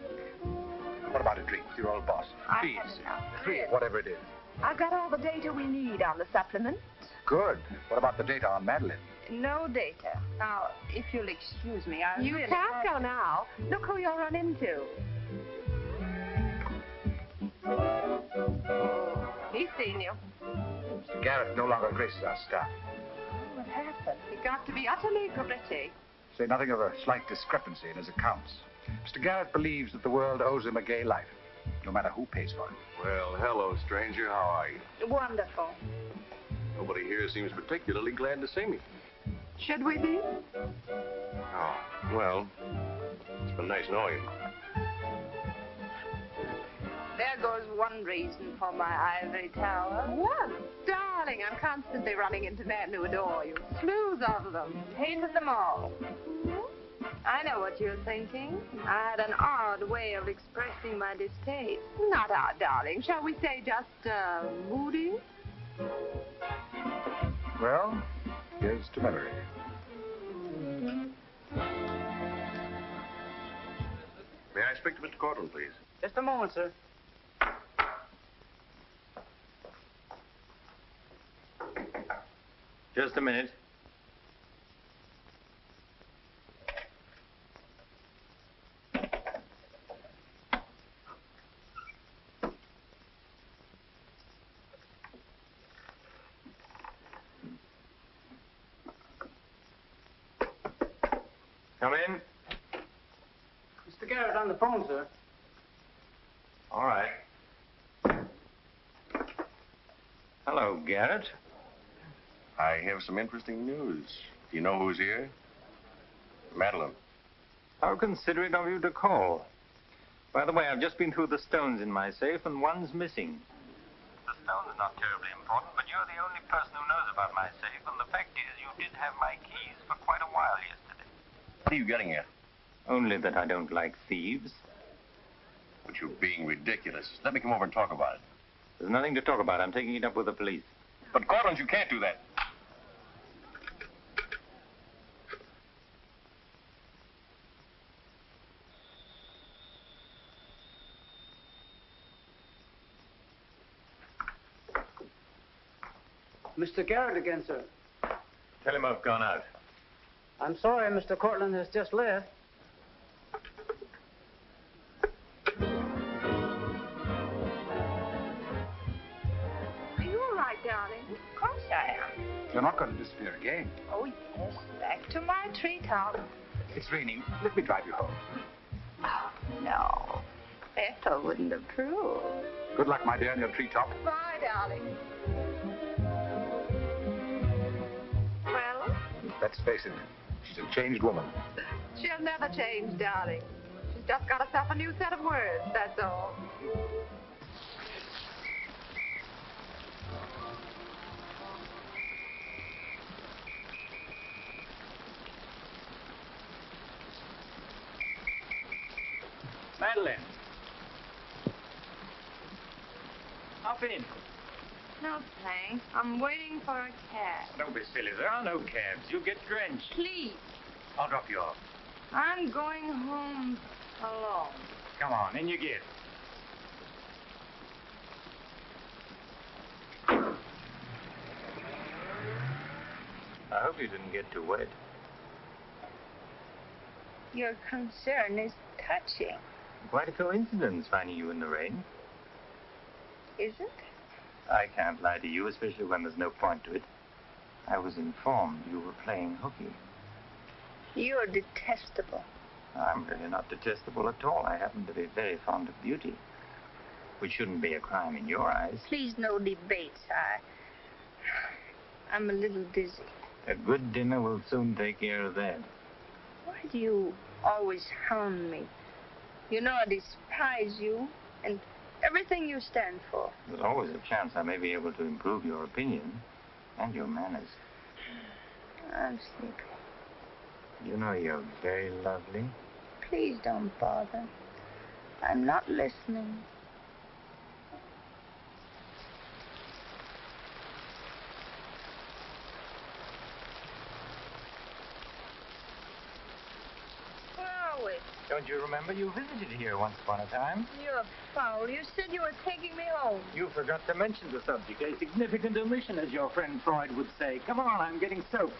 What about a drink with your old boss? Please. Please, whatever it is. I've got all the data we need on the supplement. Good. What about the data on Madeline? No data. Now, if you'll excuse me, I You really can't go now. Look who you'll run into. He's seen you. Mr. Garrett no longer graces our staff. What happened? He got to be utterly gritty. Say nothing of a slight discrepancy in his accounts. Mr. Garrett believes that the world owes him a gay life, no matter who pays for it. Well, hello, stranger. How are you? Wonderful. Nobody here seems particularly glad to see me. Should we be? Oh, well, it's been nice knowing you. There goes one reason for my ivory tower. One? Darling, I'm constantly running into men who adore you. Slews of them. Hated them all. I know what you're thinking. I had an odd way of expressing my distaste. Not odd, darling. Shall we say just, moody? Well, here's to memory. May I speak to Mr. Courtland, please? Just a moment, sir. Just a minute. Come in. Mr. Garrett on the phone, sir. All right. Hello, Garrett. I have some interesting news. Do you know who's here? Madeline. How considerate of you to call. By the way, I've just been through the stones in my safe, and one's missing. The stone is not terribly important, but you're the only person who knows about my safe, and the fact is you did have my keys for quite a while yesterday. What are you getting at? Only that I don't like thieves. But you're being ridiculous. Let me come over and talk about it. There's nothing to talk about. I'm taking it up with the police. But, Courtland, you can't do that. Mr. Garrett again, sir. Tell him I've gone out. I'm sorry, Mr. Courtland has just left. Are you all right, darling? Of course I am. You're not going to disappear again. Oh, yes. Back to my treetop. It's raining. Let me drive you home. Oh, no. Ethel wouldn't approve. Good luck, my dear, in your treetop. Bye, darling. Well? Let's face it, she's a changed woman. She'll never change, darling. She's just got herself a new set of words, that's all. Madeline. Hop in. No, thanks. I'm waiting for a cab. Don't be silly. There are no cabs. You'll get drenched. Please. I'll drop you off. I'm going home alone. Come on, in you get. I hope you didn't get too wet. Your concern is touching. Quite a coincidence finding you in the rain. Is it? I can't lie to you, especially when there's no point to it. I was informed you were playing hooky. You're detestable. I'm really not detestable at all. I happen to be very fond of beauty, which shouldn't be a crime in your eyes. Please, no debates. I'm a little dizzy. A good dinner will soon take care of that. Why do you always hound me? You know I despise you and everything you stand for. There's always a chance I may be able to improve your opinion and your manners. I'm sleepy. You know you're very lovely. Please don't bother. I'm not listening. Where are we? Don't you remember you visited here once upon a time? You're foul. You said you were taking me home. You forgot to mention the subject. A significant omission, as your friend Freud would say. Come on, I'm getting soaked.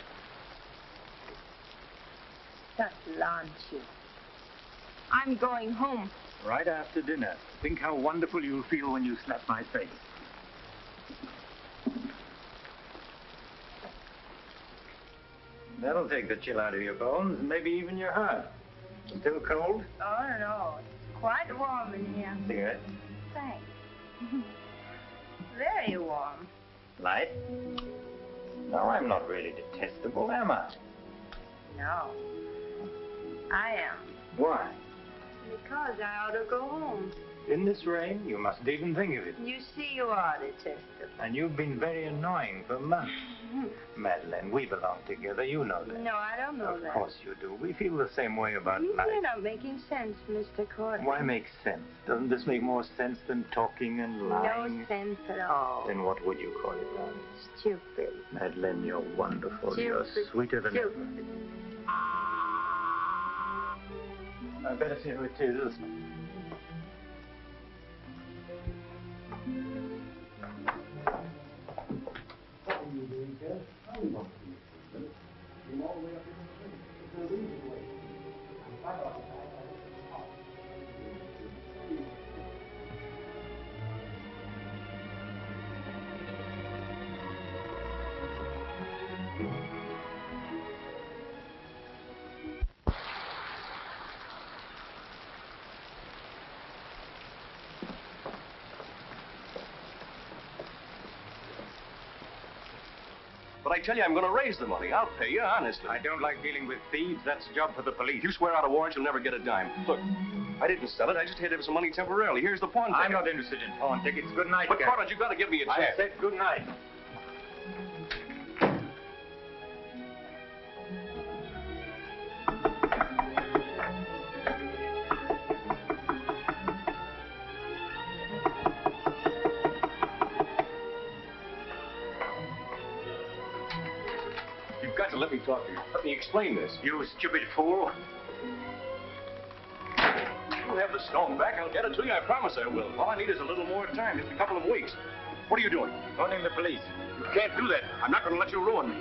That launch you. I'm going home. Right after dinner. Think how wonderful you'll feel when you slap my face. That'll take the chill out of your bones and maybe even your heart. Still cold? Oh, no. It's quite warm in here. Cigarette? Thanks. Very warm. Light? No, I'm not really detestable, am I? No. I am. Why? Because I ought to go home. In this rain, you mustn't even think of it. You see, you are detestable. And you've been very annoying for months. Madeleine, we belong together. You know that. No, I don't know that. Of course you do. We feel the same way about life. You're not making sense, Mr. Courtland. Why make sense? Doesn't this make more sense than talking and lying? No sense at all. Then what would you call it, darling? Stupid. Madeleine, you're wonderful. Stupid. You're sweeter than ever. Stupid. I better see who it is. But I tell you, I'm going to raise the money. I'll pay you, honestly. I don't like dealing with thieves. That's a job for the police. If you swear out a warrant, you'll never get a dime. Look, I didn't sell it. I just had to have some money temporarily. Here's the pawn ticket. I'm not interested in pawn tickets. Good night, But, Gary. Courtland, you've got to give me a chance. I said good night. Let me talk to you. Let me explain this. You stupid fool. You have the stone back. I'll get it to you. I promise I will. All I need is a little more time, just a couple of weeks. What are you doing? Phoning the police. You can't do that. I'm not going to let you ruin me.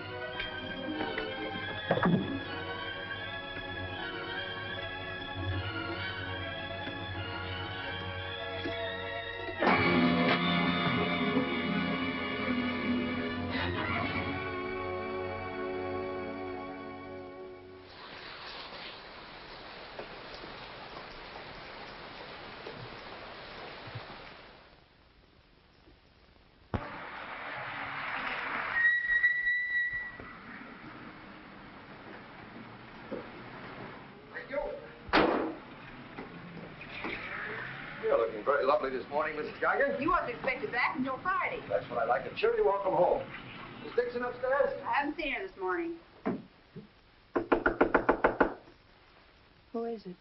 You're looking very lovely this morning, Mrs. Geiger. You wasn't expected back until Friday. That's what I like. A cheery welcome home. Miss Dixon upstairs? I haven't seen her this morning. Who is it?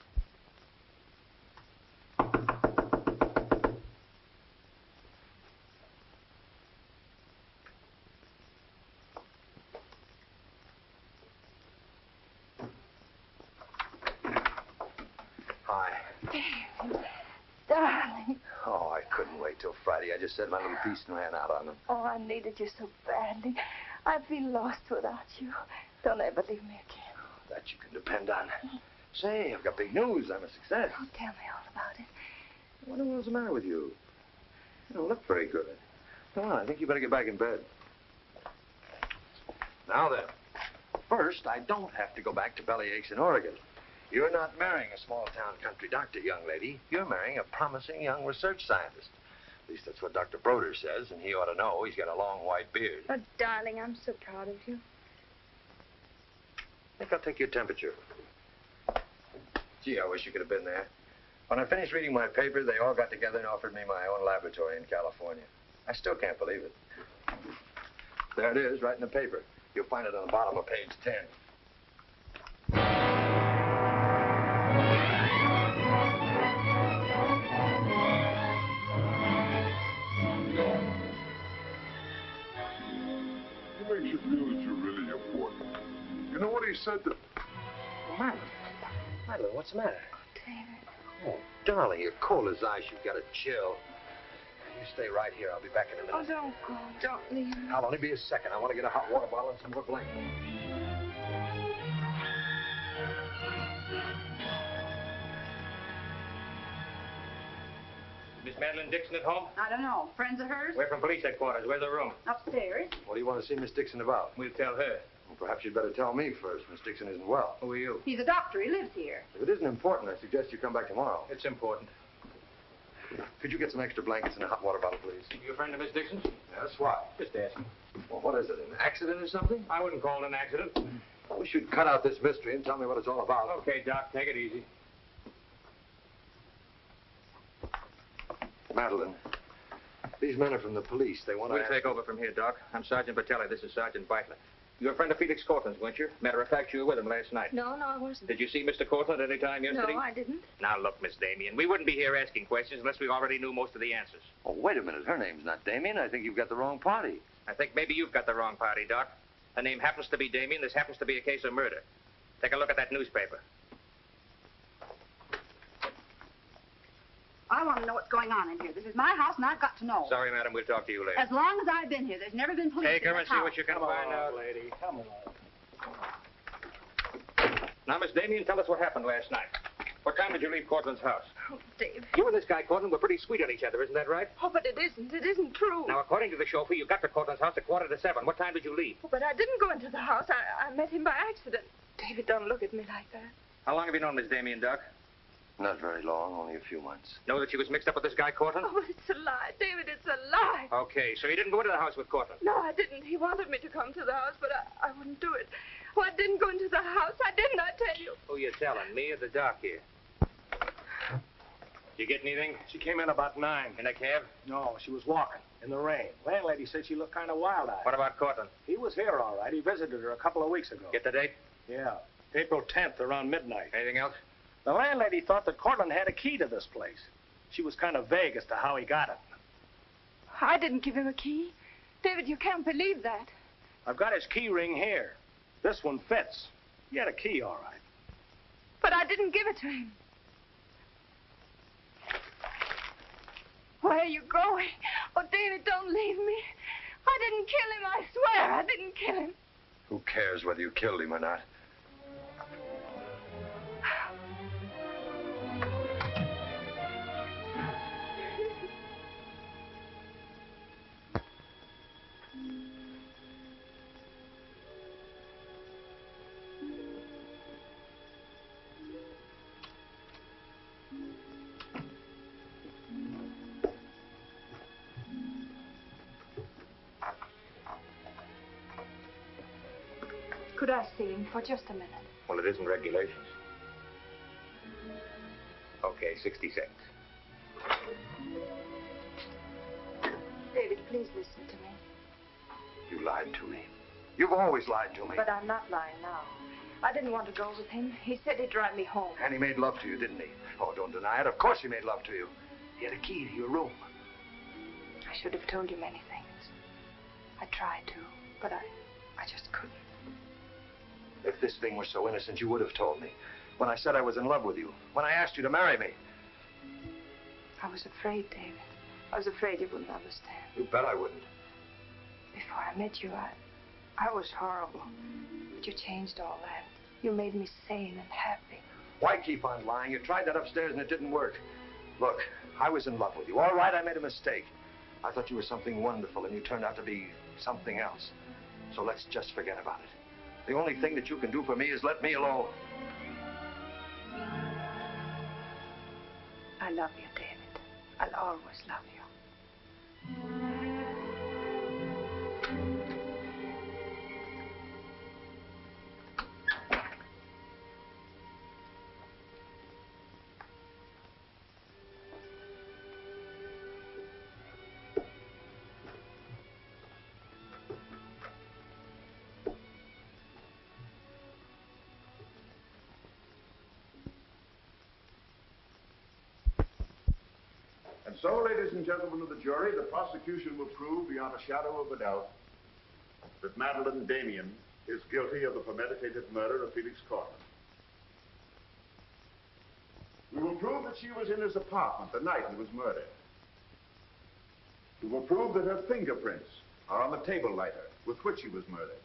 Hi. Darling. Oh, I couldn't wait till Friday. I just said my little piece and ran out on them. Oh, I needed you so badly. I feel lost without you. Don't ever leave me again. That you can depend on. Say, I've got big news. I'm a success. Oh, tell me all about it. What the world's the matter with you? You don't look very good. Come on, I think you better get back in bed. Now then, first, I don't have to go back to Bellyaches in Oregon. You're not marrying a small-town country doctor, young lady. You're marrying a promising young research scientist. At least that's what Dr. Broder says, and he ought to know. He's got a long white beard. Oh, darling, I'm so proud of you. I think I'll take your temperature. Gee, I wish you could have been there. When I finished reading my paper, they all got together and offered me my own laboratory in California. I still can't believe it. There it is, right in the paper. You'll find it on the bottom of page 10. It makes you feel that you're really important. You know what he said to... Madeline. Madeline, what's the matter? David. Oh, darling, you're cold as ice. You've got a chill. You stay right here. I'll be back in a minute. Oh, don't go. Don't leave me. I'll only be a second. I want to get a hot water bottle and some more blankets. Miss Madeline Dixon at home? I don't know. Friends of hers? We're from police headquarters. Where's the room? Upstairs. What do you want to see Miss Dixon about? We'll tell her. Well, perhaps you'd better tell me first. Miss Dixon isn't well. Who are you? He's a doctor. He lives here. If it isn't important, I suggest you come back tomorrow. It's important. Could you get some extra blankets and a hot water bottle, please? You a friend of Miss Dixon's? Yes, what? Just asking. Well, what is it, an accident or something? I wouldn't call it an accident. Well, we should cut out this mystery and tell me what it's all about. Okay, Doc, take it easy. Madeline, these men are from the police. They want to... We'll take over from here, Doc. I'm Sergeant Patelli. This is Sergeant Beitler. You're a friend of Felix Courtland's, weren't you? Matter of fact, you were with him last night. No, I wasn't. Did you see Mr. Courtland any time yesterday? No, I didn't. Now, look, Miss Damien, we wouldn't be here asking questions unless we already knew most of the answers. Oh, wait a minute. Her name's not Damien. I think you've got the wrong party. I think maybe you've got the wrong party, Doc. Her name happens to be Damien. This happens to be a case of murder. Take a look at that newspaper. I want to know what's going on in here. This is my house, and I've got to know. Sorry, madam. We'll talk to you later. As long as I've been here, there's never been police Take in her this and see house. what you can find out. lady. Come on. Now, Miss Damien, tell us what happened last night. What time did you leave Courtland's house? Oh, Dave. You and this guy, Courtland, were pretty sweet on each other, isn't that right? Oh, but it isn't. It isn't true. Now, according to the chauffeur, you got to Courtland's house at 6:45. What time did you leave? Oh, but I didn't go into the house. I met him by accident. David, don't look at me like that. How long have you known Miss Damien, Doc? Not very long, only a few months. Know that she was mixed up with this guy, Courtland? Oh, but it's a lie. David, it's a lie. Okay, so you didn't go into the house with Courtland? No, I didn't. He wanted me to come to the house, but I wouldn't do it. Oh, I didn't go into the house. I didn't, I tell you. Who you telling, me or the doc here? You get anything? She came in about 9. In a cab? No, she was walking in the rain. Landlady said she looked kind of wild-eyed. What about Courtland? He was here, all right. He visited her a couple of weeks ago. Get the date? Yeah, April 10th, around midnight. Anything else? The landlady thought that Courtland had a key to this place. She was kind of vague as to how he got it. I didn't give him a key. David, you can't believe that. I've got his key ring here. This one fits. He had a key, all right. But I didn't give it to him. Where are you going? Oh, David, don't leave me. I didn't kill him, I swear. I didn't kill him. Who cares whether you killed him or not? Could I see him for just a minute? Well, it isn't regulations. Okay, 60 seconds. David, please listen to me. You lied to me. You've always lied to me. But I'm not lying now. I didn't want to go with him. He said he'd drive me home. And he made love to you, didn't he? Oh, don't deny it. Of course he made love to you. He had a key to your room. I should have told you many things. I tried to, but I just couldn't. If this thing were so innocent, you would have told me. When I said I was in love with you. When I asked you to marry me. I was afraid, David. I was afraid you wouldn't understand. You bet I wouldn't. Before I met you, I was horrible. But you changed all that. You made me sane and happy. Why keep on lying? You tried that upstairs and it didn't work. Look, I was in love with you. All right, I made a mistake. I thought you were something wonderful, and you turned out to be something else. So let's just forget about it. The only thing that you can do for me is let me alone. I love you, David. I'll always love you. And so, ladies and gentlemen of the jury, the prosecution will prove beyond a shadow of a doubt that Madeline Damien is guilty of the premeditated murder of Felix Courtland. We will prove that she was in his apartment the night he was murdered. We will prove that her fingerprints are on the table lighter with which he was murdered.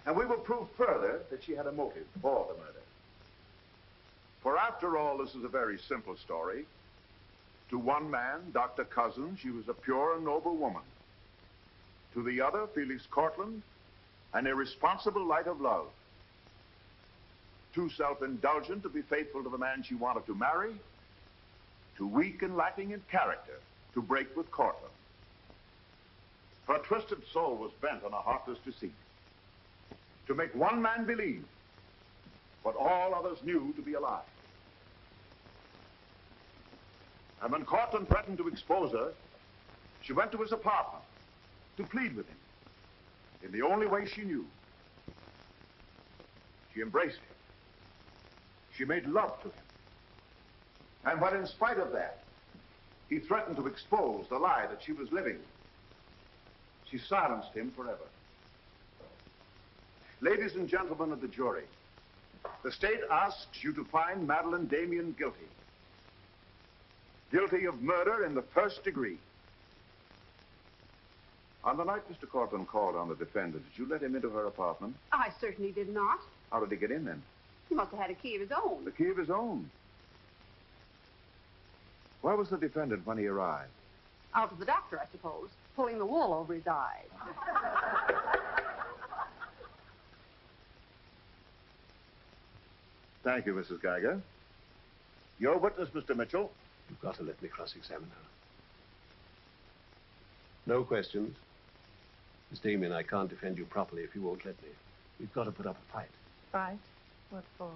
And we will prove further that she had a motive for the murder. For after all, this is a very simple story. To one man, Dr. Cousins, she was a pure and noble woman. To the other, Felix Courtland, an irresponsible light of love. Too self-indulgent to be faithful to the man she wanted to marry. Too weak and lacking in character to break with Courtland. Her twisted soul was bent on a heartless deceit. To make one man believe what all others knew to be a lie. And when Courtland threatened to expose her, she went to his apartment to plead with him in the only way she knew. She embraced him. She made love to him. And when, in spite of that, he threatened to expose the lie that she was living, she silenced him forever. Ladies and gentlemen of the jury, the state asks you to find Madeline Damien guilty. Guilty of murder in the first degree. On the night Mr. Courtland called on the defendant, did you let him into her apartment? I certainly did not. How did he get in then? He must have had a key of his own. The key of his own. Where was the defendant when he arrived? Out with the doctor, I suppose, pulling the wool over his eyes. Thank you, Mrs. Geiger. Your witness, Mr. Mitchell. You've got to let me cross-examine her. No questions. Miss Damien, I can't defend you properly if you won't let me. We've got to put up a fight. Fight? What for?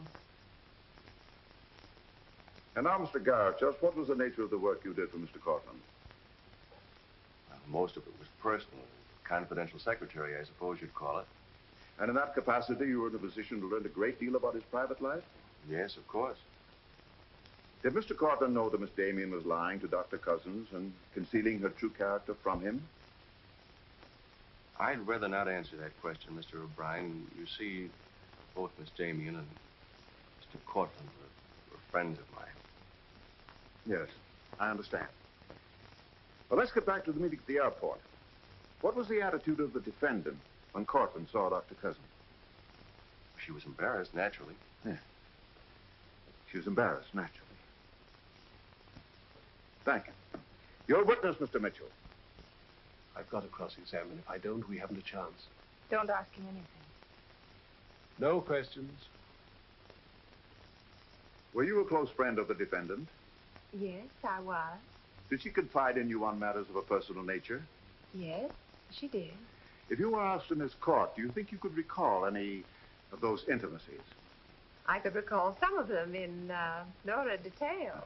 And now, Mr. Garrett, just what was the nature of the work you did for Mr. Courtland? Well, most of it was personal. Confidential secretary, I suppose you'd call it. And in that capacity, you were in a position to learn a great deal about his private life? Yes, of course. Did Mr. Courtland know that Miss Damien was lying to Dr. Cousins and concealing her true character from him? I'd rather not answer that question, Mr. O'Brien. You see, both Miss Damien and Mr. Courtland were friends of mine. Yes, I understand. Well, let's get back to the meeting at the airport. What was the attitude of the defendant when Courtland saw Dr. Cousins? She was embarrassed, naturally. Yeah. She was embarrassed, naturally. Thank you. Your witness, Mr. Mitchell. I've got to cross-examine. If I don't, we haven't a chance. Don't ask him anything. No questions. Were you a close friend of the defendant? Yes, I was. Did she confide in you on matters of a personal nature? Yes, she did. If you were asked in this court, do you think you could recall any of those intimacies? I could recall some of them in lurid detail.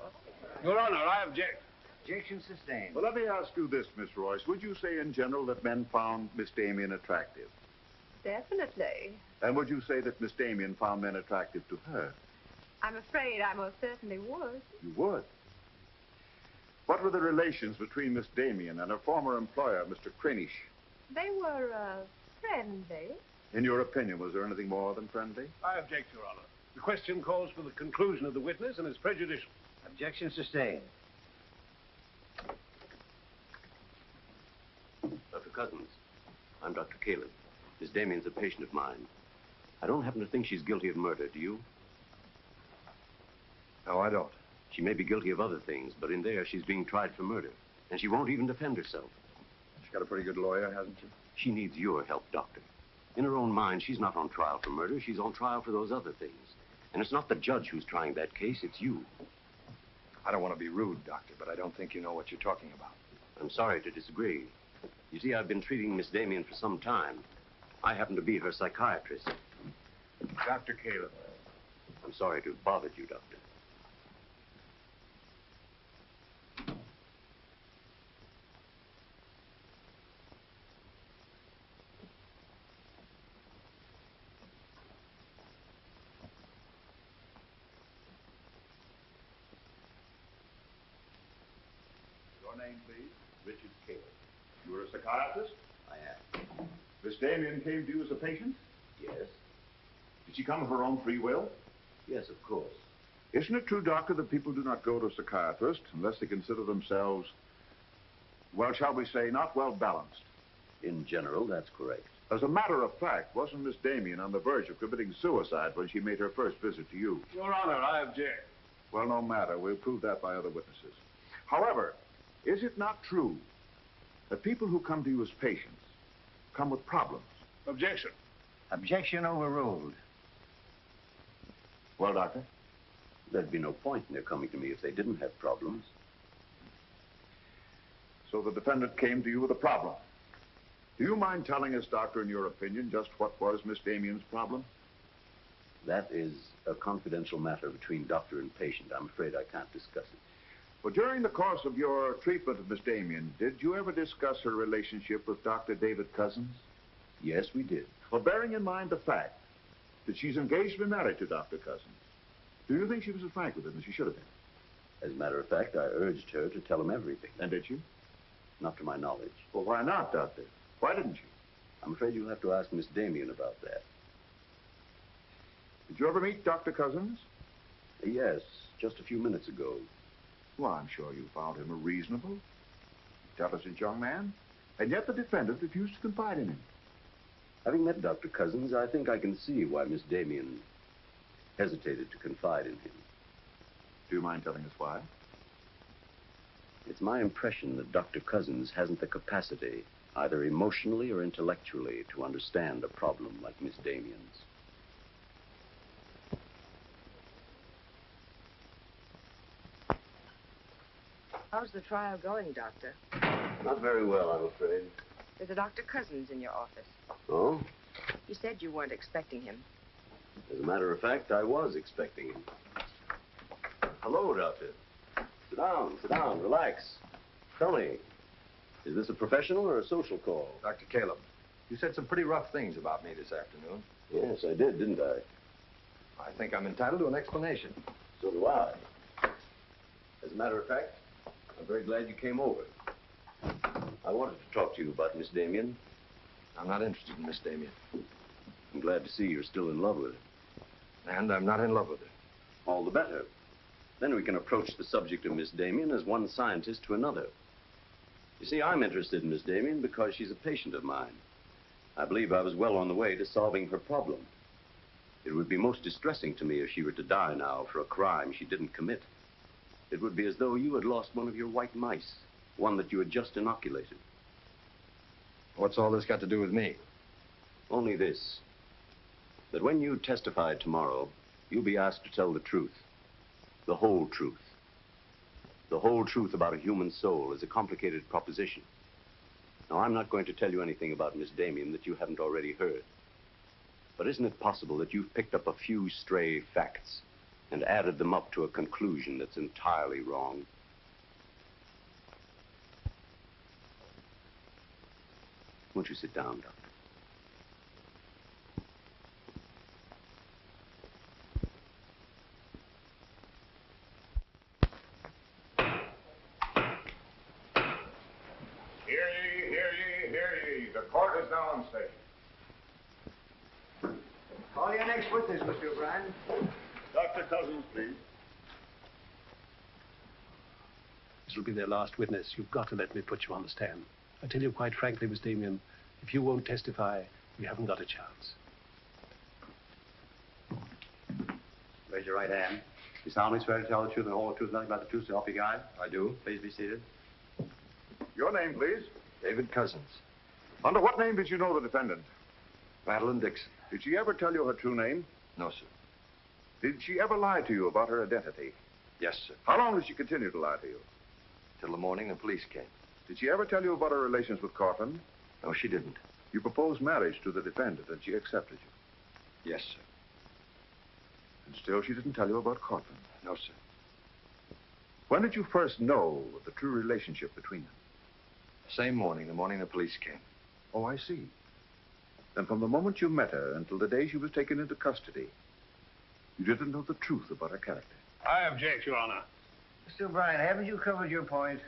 Your Honor, I object. Objection sustained. Well, let me ask you this, Miss Royce. Would you say in general that men found Miss Damien attractive? Definitely. And would you say that Miss Damien found men attractive to her? I'm afraid I most certainly would. You would? What were the relations between Miss Damien and her former employer, Mr. Cranish? They were friendly. In your opinion, was there anything more than friendly? I object, Your Honor. The question calls for the conclusion of the witness and is prejudicial. Objection sustained. Dr. Cousins, I'm Dr. Caleb. Miss Damien's a patient of mine. I don't happen to think she's guilty of murder, do you? No, I don't. She may be guilty of other things, but in there she's being tried for murder. And she won't even defend herself. She's got a pretty good lawyer, hasn't she? She needs your help, Doctor. In her own mind, she's not on trial for murder. She's on trial for those other things. And it's not the judge who's trying that case, it's you. I don't want to be rude, Doctor, but I don't think you know what you're talking about. I'm sorry to disagree. You see, I've been treating Miss Damien for some time. I happen to be her psychiatrist. Dr. Caleb. I'm sorry to have bothered you, Doctor. Your name, please? Richard Caleb. You are a psychiatrist? I am. Miss Damien came to you as a patient? Yes. Did she come of her own free will? Yes, of course. Isn't it true, Doctor, that people do not go to a psychiatrist unless they consider themselves, well, shall we say, not well balanced? In general, that's correct. As a matter of fact, wasn't Miss Damien on the verge of committing suicide when she made her first visit to you? Your Honor, I object. Well, no matter. We'll prove that by other witnesses. However, is it not true that people who come to you as patients come with problems? Objection. Objection overruled. Well, Doctor? There'd be no point in their coming to me if they didn't have problems. So the defendant came to you with a problem. Do you mind telling us, Doctor, in your opinion, just what was Miss Damien's problem? That is a confidential matter between doctor and patient. I'm afraid I can't discuss it. Well, during the course of your treatment of Miss Damien, did you ever discuss her relationship with Dr. David Cousins? Yes, we did. Well, bearing in mind the fact that she's engaged to be married to Dr. Cousins, do you think she was as frank with him as she should have been? As a matter of fact, I urged her to tell him everything. And did you? Not to my knowledge. Well, why not, Doctor? Why didn't you? I'm afraid you'll have to ask Miss Damien about that. Did you ever meet Dr. Cousins? Yes, just a few minutes ago. Well, I'm sure you found him a reasonable, intelligent young man. And yet the defendant refused to confide in him. Having met Dr. Cousins, I think I can see why Miss Damien hesitated to confide in him. Do you mind telling us why? It's my impression that Dr. Cousins hasn't the capacity, either emotionally or intellectually, to understand a problem like Miss Damien's. How's the trial going, Doctor? Not very well, I'm afraid. There's a Dr. Cousins in your office. Oh? You said you weren't expecting him. As a matter of fact, I was expecting him. Hello, Doctor. Sit down, relax. Tell me, is this a professional or a social call? Dr. Caleb, you said some pretty rough things about me this afternoon. Yes, I did, didn't I? I think I'm entitled to an explanation. So do I. As a matter of fact, I'm very glad you came over. I wanted to talk to you about Miss Damien. I'm not interested in Miss Damien. I'm glad to see you're still in love with her. And I'm not in love with her. All the better. Then we can approach the subject of Miss Damien as one scientist to another. You see, I'm interested in Miss Damien because she's a patient of mine. I believe I was well on the way to solving her problem. It would be most distressing to me if she were to die now for a crime she didn't commit. It would be as though you had lost one of your white mice, one that you had just inoculated. What's all this got to do with me? Only this, that when you testify tomorrow, you'll be asked to tell the truth. The whole truth. The whole truth about a human soul is a complicated proposition. Now, I'm not going to tell you anything about Miss Damien that you haven't already heard. But isn't it possible that you've picked up a few stray facts and added them up to a conclusion that's entirely wrong? Won't you sit down, Doctor? Hear ye, hear ye, hear ye. The court is now on session. Call your next witness, Mr. O'Brien. Dr. Cousins, please. This will be their last witness. You've got to let me put you on the stand. I tell you quite frankly, Miss Damien, if you won't testify, you haven't got a chance. Raise your right hand. You solemnly swear to tell the truth and the whole truth, nothing but the truth, so help you God? I do. Please be seated. Your name, please. David Cousins. Under what name did you know the defendant? Madeline Dixon. Did she ever tell you her true name? No, sir. Did she ever lie to you about her identity? Yes, sir. How long did she continue to lie to you? Till the morning the police came. Did she ever tell you about her relations with Courtland? No, she didn't. You proposed marriage to the defendant, and she accepted you. Yes, sir. And still she didn't tell you about Courtland? No, sir. When did you first know of the true relationship between them? Same morning, the morning the police came. Oh, I see. Then from the moment you met her until the day she was taken into custody, you didn't know the truth about her character. I object, Your Honor. Mr. O'Brien, haven't you covered your point?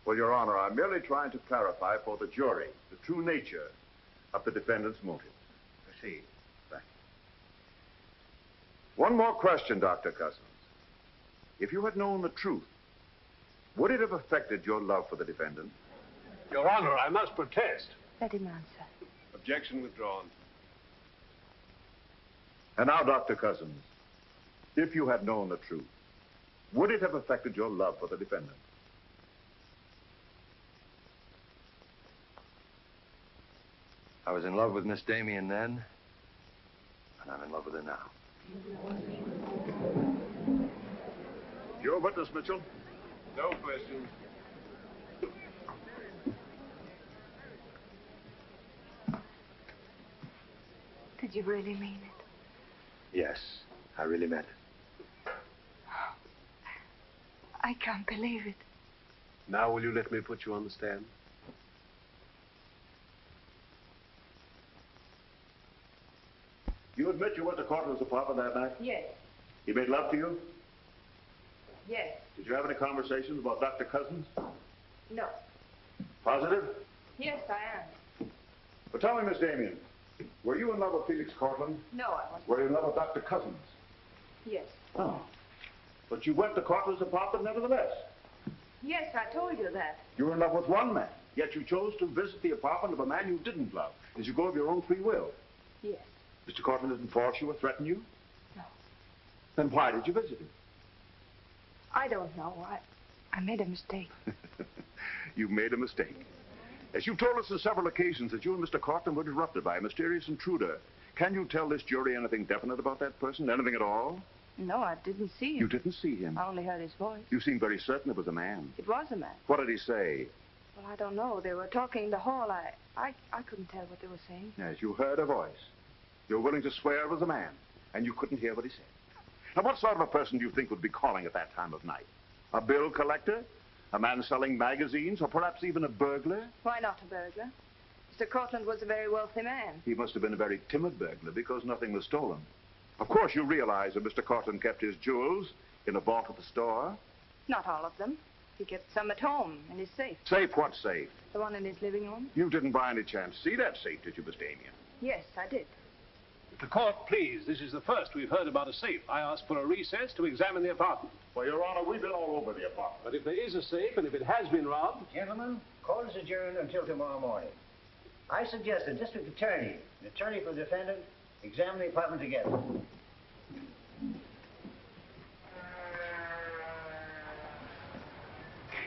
Well, Your Honor, I'm merely trying to clarify for the jury the true nature of the defendant's motive. I see. Thank you. One more question, Dr. Cousins. If you had known the truth, would it have affected your love for the defendant? Your Honor, I must protest. Let him answer. Objection withdrawn. And now, Dr. Cousins, if you had known the truth, would it have affected your love for the defendant? I was in love with Miss Damien then, and I'm in love with her now. Your witness, Mitchell? No questions. Did you really mean it? Yes, I really meant it. I can't believe it. Now will you let me put you on the stand? You admit you went to Courtland's apartment that night? Yes. He made love to you? Yes. Did you have any conversations about Dr. Cousins? No. Positive? Yes, I am. But tell me, Miss Damien, were you in love with Felix Courtland? No, I wasn't. Were you in love with Dr. Cousins? Yes. Oh. But you went to Courtland's apartment nevertheless. Yes, I told you that. You were in love with one man, yet you chose to visit the apartment of a man you didn't love. Did you go of your own free will? Yes. Mr. Courtland didn't force you or threaten you? No. Then why did you visit him? I don't know. I made a mistake. You made a mistake. As you've told us on several occasions that you and Mr. Courtland were interrupted by a mysterious intruder, can you tell this jury anything definite about that person? Anything at all? No, I didn't see him. You didn't see him? I only heard his voice. You seem very certain it was a man. It was a man. What did he say? Well, I don't know. They were talking in the hall. I couldn't tell what they were saying. Yes, you heard a voice. You're willing to swear it was a man, and you couldn't hear what he said. Now, what sort of a person do you think would be calling at that time of night? A bill collector? A man selling magazines? Or perhaps even a burglar? Why not a burglar? Mr. Courtland was a very wealthy man. He must have been a very timid burglar because nothing was stolen. Of course, you realize that Mr. Courtland kept his jewels in a vault at the store? Not all of them. He kept some at home in his safe. Safe? What safe? The one in his living room? You didn't by any chance see that safe, did you, Miss Damien? Yes, I did. The court, please. This is the first we've heard about a safe. I asked for a recess to examine the apartment. Well, Your Honor, we've been all over the apartment. But if there is a safe, and if it has been robbed... Gentlemen, court is adjourned until tomorrow morning. I suggest the district attorney, the attorney for the defendant, examine the apartment together.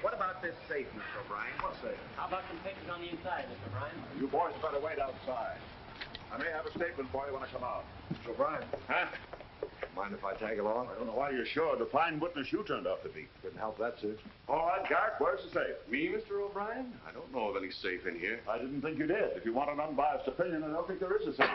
What about this safe, Mr. O'Brien? What safe? How about some papers on the inside, Mr. O'Brien? You boys better wait outside. I may have a statement for you when I come out. Mr. O'Brien. Huh? Mind if I tag along? I don't know why you're sure. The fine witness you turned out to be. Couldn't help that, sir. All right, Garrett, where's the safe? Me, Mr. O'Brien? I don't know of any safe in here. I didn't think you did. If you want an unbiased opinion, I don't think there is a safe.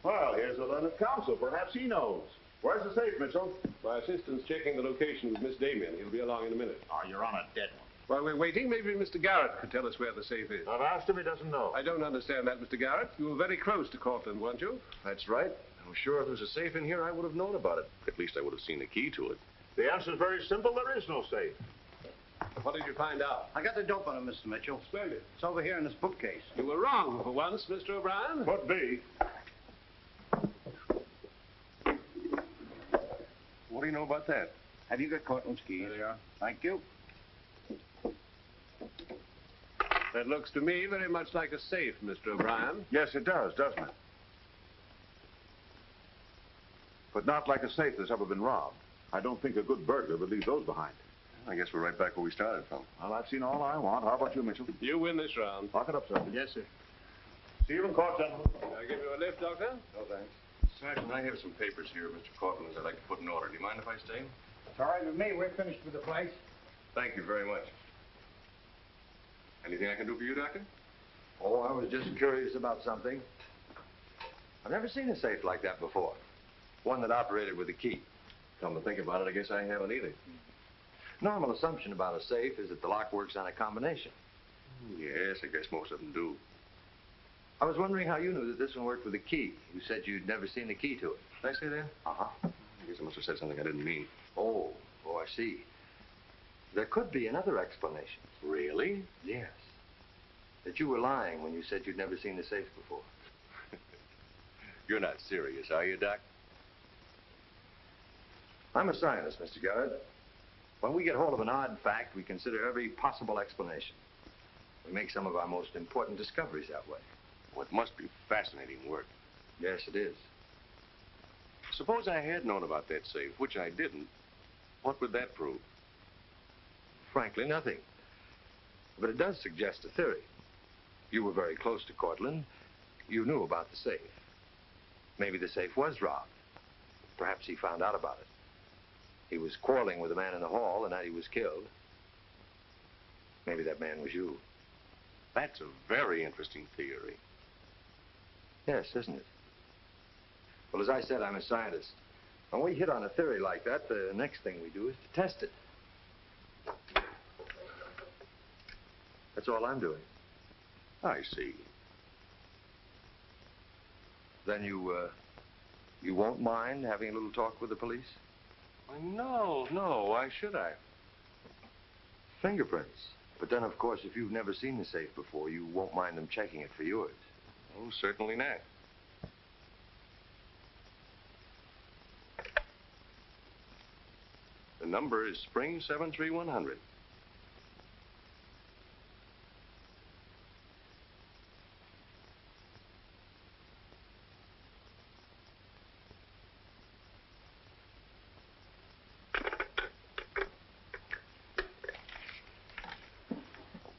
Well, here's the learned counsel. Perhaps he knows. Where's the safe, Mitchell? My assistant's checking the location with Miss Damien. He'll be along in a minute. Oh, you're on a dead one. While we're waiting, maybe Mr. Garrett could tell us where the safe is. I've asked him. He doesn't know. I don't understand that, Mr. Garrett. You were very close to Courtland, weren't you? That's right. I'm sure if there was a safe in here, I would have known about it. At least I would have seen the key to it. The answer's very simple. There is no safe. What did you find out? I got the dope on him, Mr. Mitchell. Splendid. It's over here in this bookcase. You were wrong for once, Mr. O'Brien. Could be. What do you know about that? Have you got Courtland's keys? There they are. Thank you. That looks to me very much like a safe, Mr. O'Brien. Yes, it does, doesn't it? But not like a safe that's ever been robbed. I don't think a good burglar would leave those behind. I guess we're right back where we started from. Well, I've seen all I want. How about you, Mitchell? You win this round. Lock it up, sir. Yes, sir. See you in court, gentlemen. Can I give you a lift, Doctor? No, thanks. Sergeant, I have some papers here, Mr. Courtland, I'd like to put in order. Do you mind if I stay? It's all right with me. We're finished with the place. Thank you very much. Anything I can do for you, Doctor? Oh, I was just curious about something. I've never seen a safe like that before. One that operated with a key. Come to think about it, I guess I haven't either. Normal assumption about a safe is that the lock works on a combination. Yes, I guess most of them do. I was wondering how you knew that this one worked with a key. You said you'd never seen a key to it. Did I say that? Uh-huh. I guess I must have said something I didn't mean. Oh, I see. There could be another explanation. Really? Yes. That you were lying when you said you'd never seen the safe before. You're not serious, are you, Doc? I'm a scientist, Mr. Garrett. When we get hold of an odd fact, we consider every possible explanation. We make some of our most important discoveries that way. Well, it must be fascinating work. Yes, it is. Suppose I had known about that safe, which I didn't. What would that prove? Frankly, nothing. But it does suggest a theory. You were very close to Courtland. You knew about the safe. Maybe the safe was robbed. Perhaps he found out about it. He was quarreling with a man in the hall the night he was killed. Maybe that man was you. That's a very interesting theory. Yes, isn't it? Well, as I said, I'm a scientist. When we hit on a theory like that, the next thing we do is to test it. That's all I'm doing. I see. Then you won't mind having a little talk with the police? Why, no. Why should I? Fingerprints. But then, of course, if you've never seen the safe before, you won't mind them checking it for yours. Oh, certainly not. The number is Spring 73100.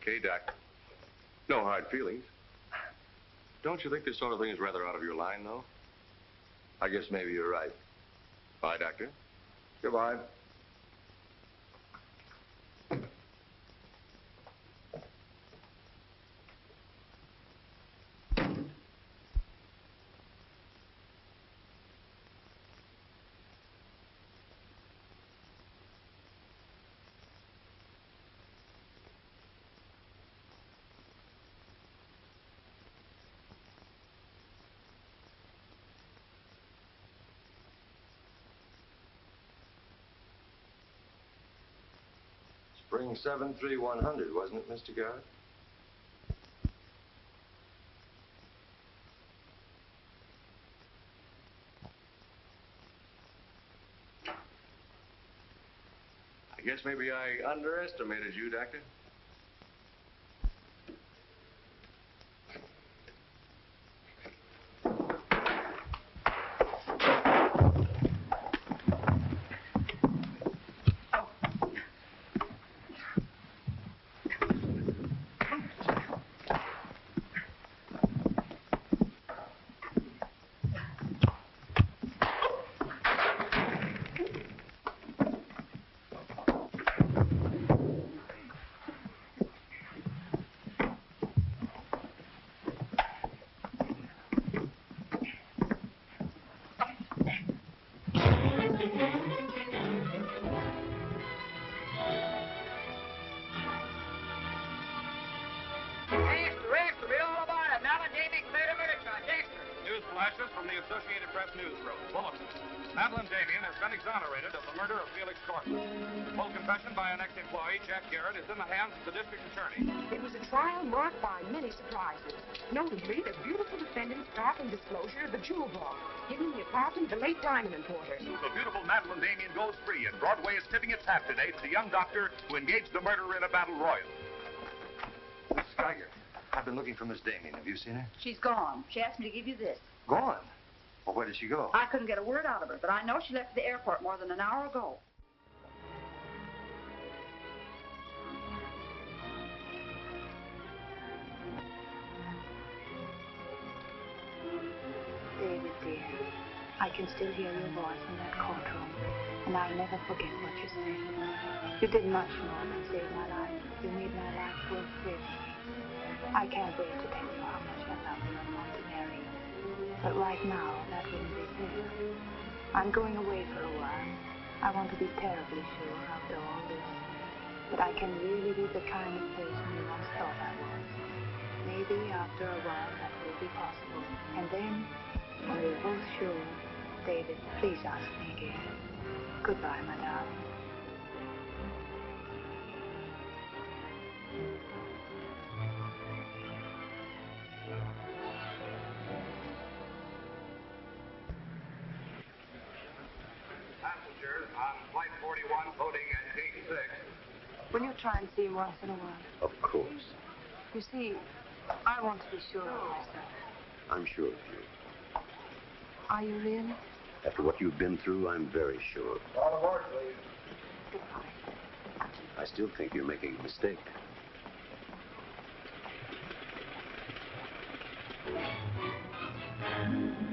Okay, Doc. No hard feelings. Don't you think this sort of thing is rather out of your line, though? I guess maybe you're right. Bye, Doctor. Goodbye. Spring 73100, wasn't it, Mr. Garrett? I guess maybe I underestimated you, Doctor. Flashes from the Associated Press newsroom. Bulletin. Madeline Damien has been exonerated of the murder of Felix Courtland. Full confession by an ex-employee, Jack Garrett, is in the hands of the district attorney. It was a trial marked by many surprises. Notably, the beautiful defendant's startling disclosure of the jewel vault hidden in the apartment of the late diamond importer. The beautiful Madeline Damien goes free, and Broadway is tipping its hat today to the young doctor who engaged the murderer in a battle royal. Miss Geiger, I've been looking for Miss Damien. Have you seen her? She's gone. She asked me to give you this. Gone? Well, where did she go? I couldn't get a word out of her, but I know she left the airport more than an hour ago. I can still hear your voice in that courtroom, and I'll never forget what you said. You did much more than save my life. You made my life worth living. I can't wait to tell you how much I love you and want to marry you. But right now, that wouldn't be fair. I'm going away for a while. I want to be terribly sure after all this that I can really be the kind of person you once thought I was. Maybe after a while that will be possible. And then, when we're both sure, David, please ask me again. Goodbye, my darling. Passengers on Flight 41 boarding at Gate 6. Will you try and see him once in a while? Of course. You see, I want to be sure of myself. I'm sure of you. Are you really? After what you've been through, I'm very sure. All aboard, please. Goodbye. I still think you're making a mistake. Thank you.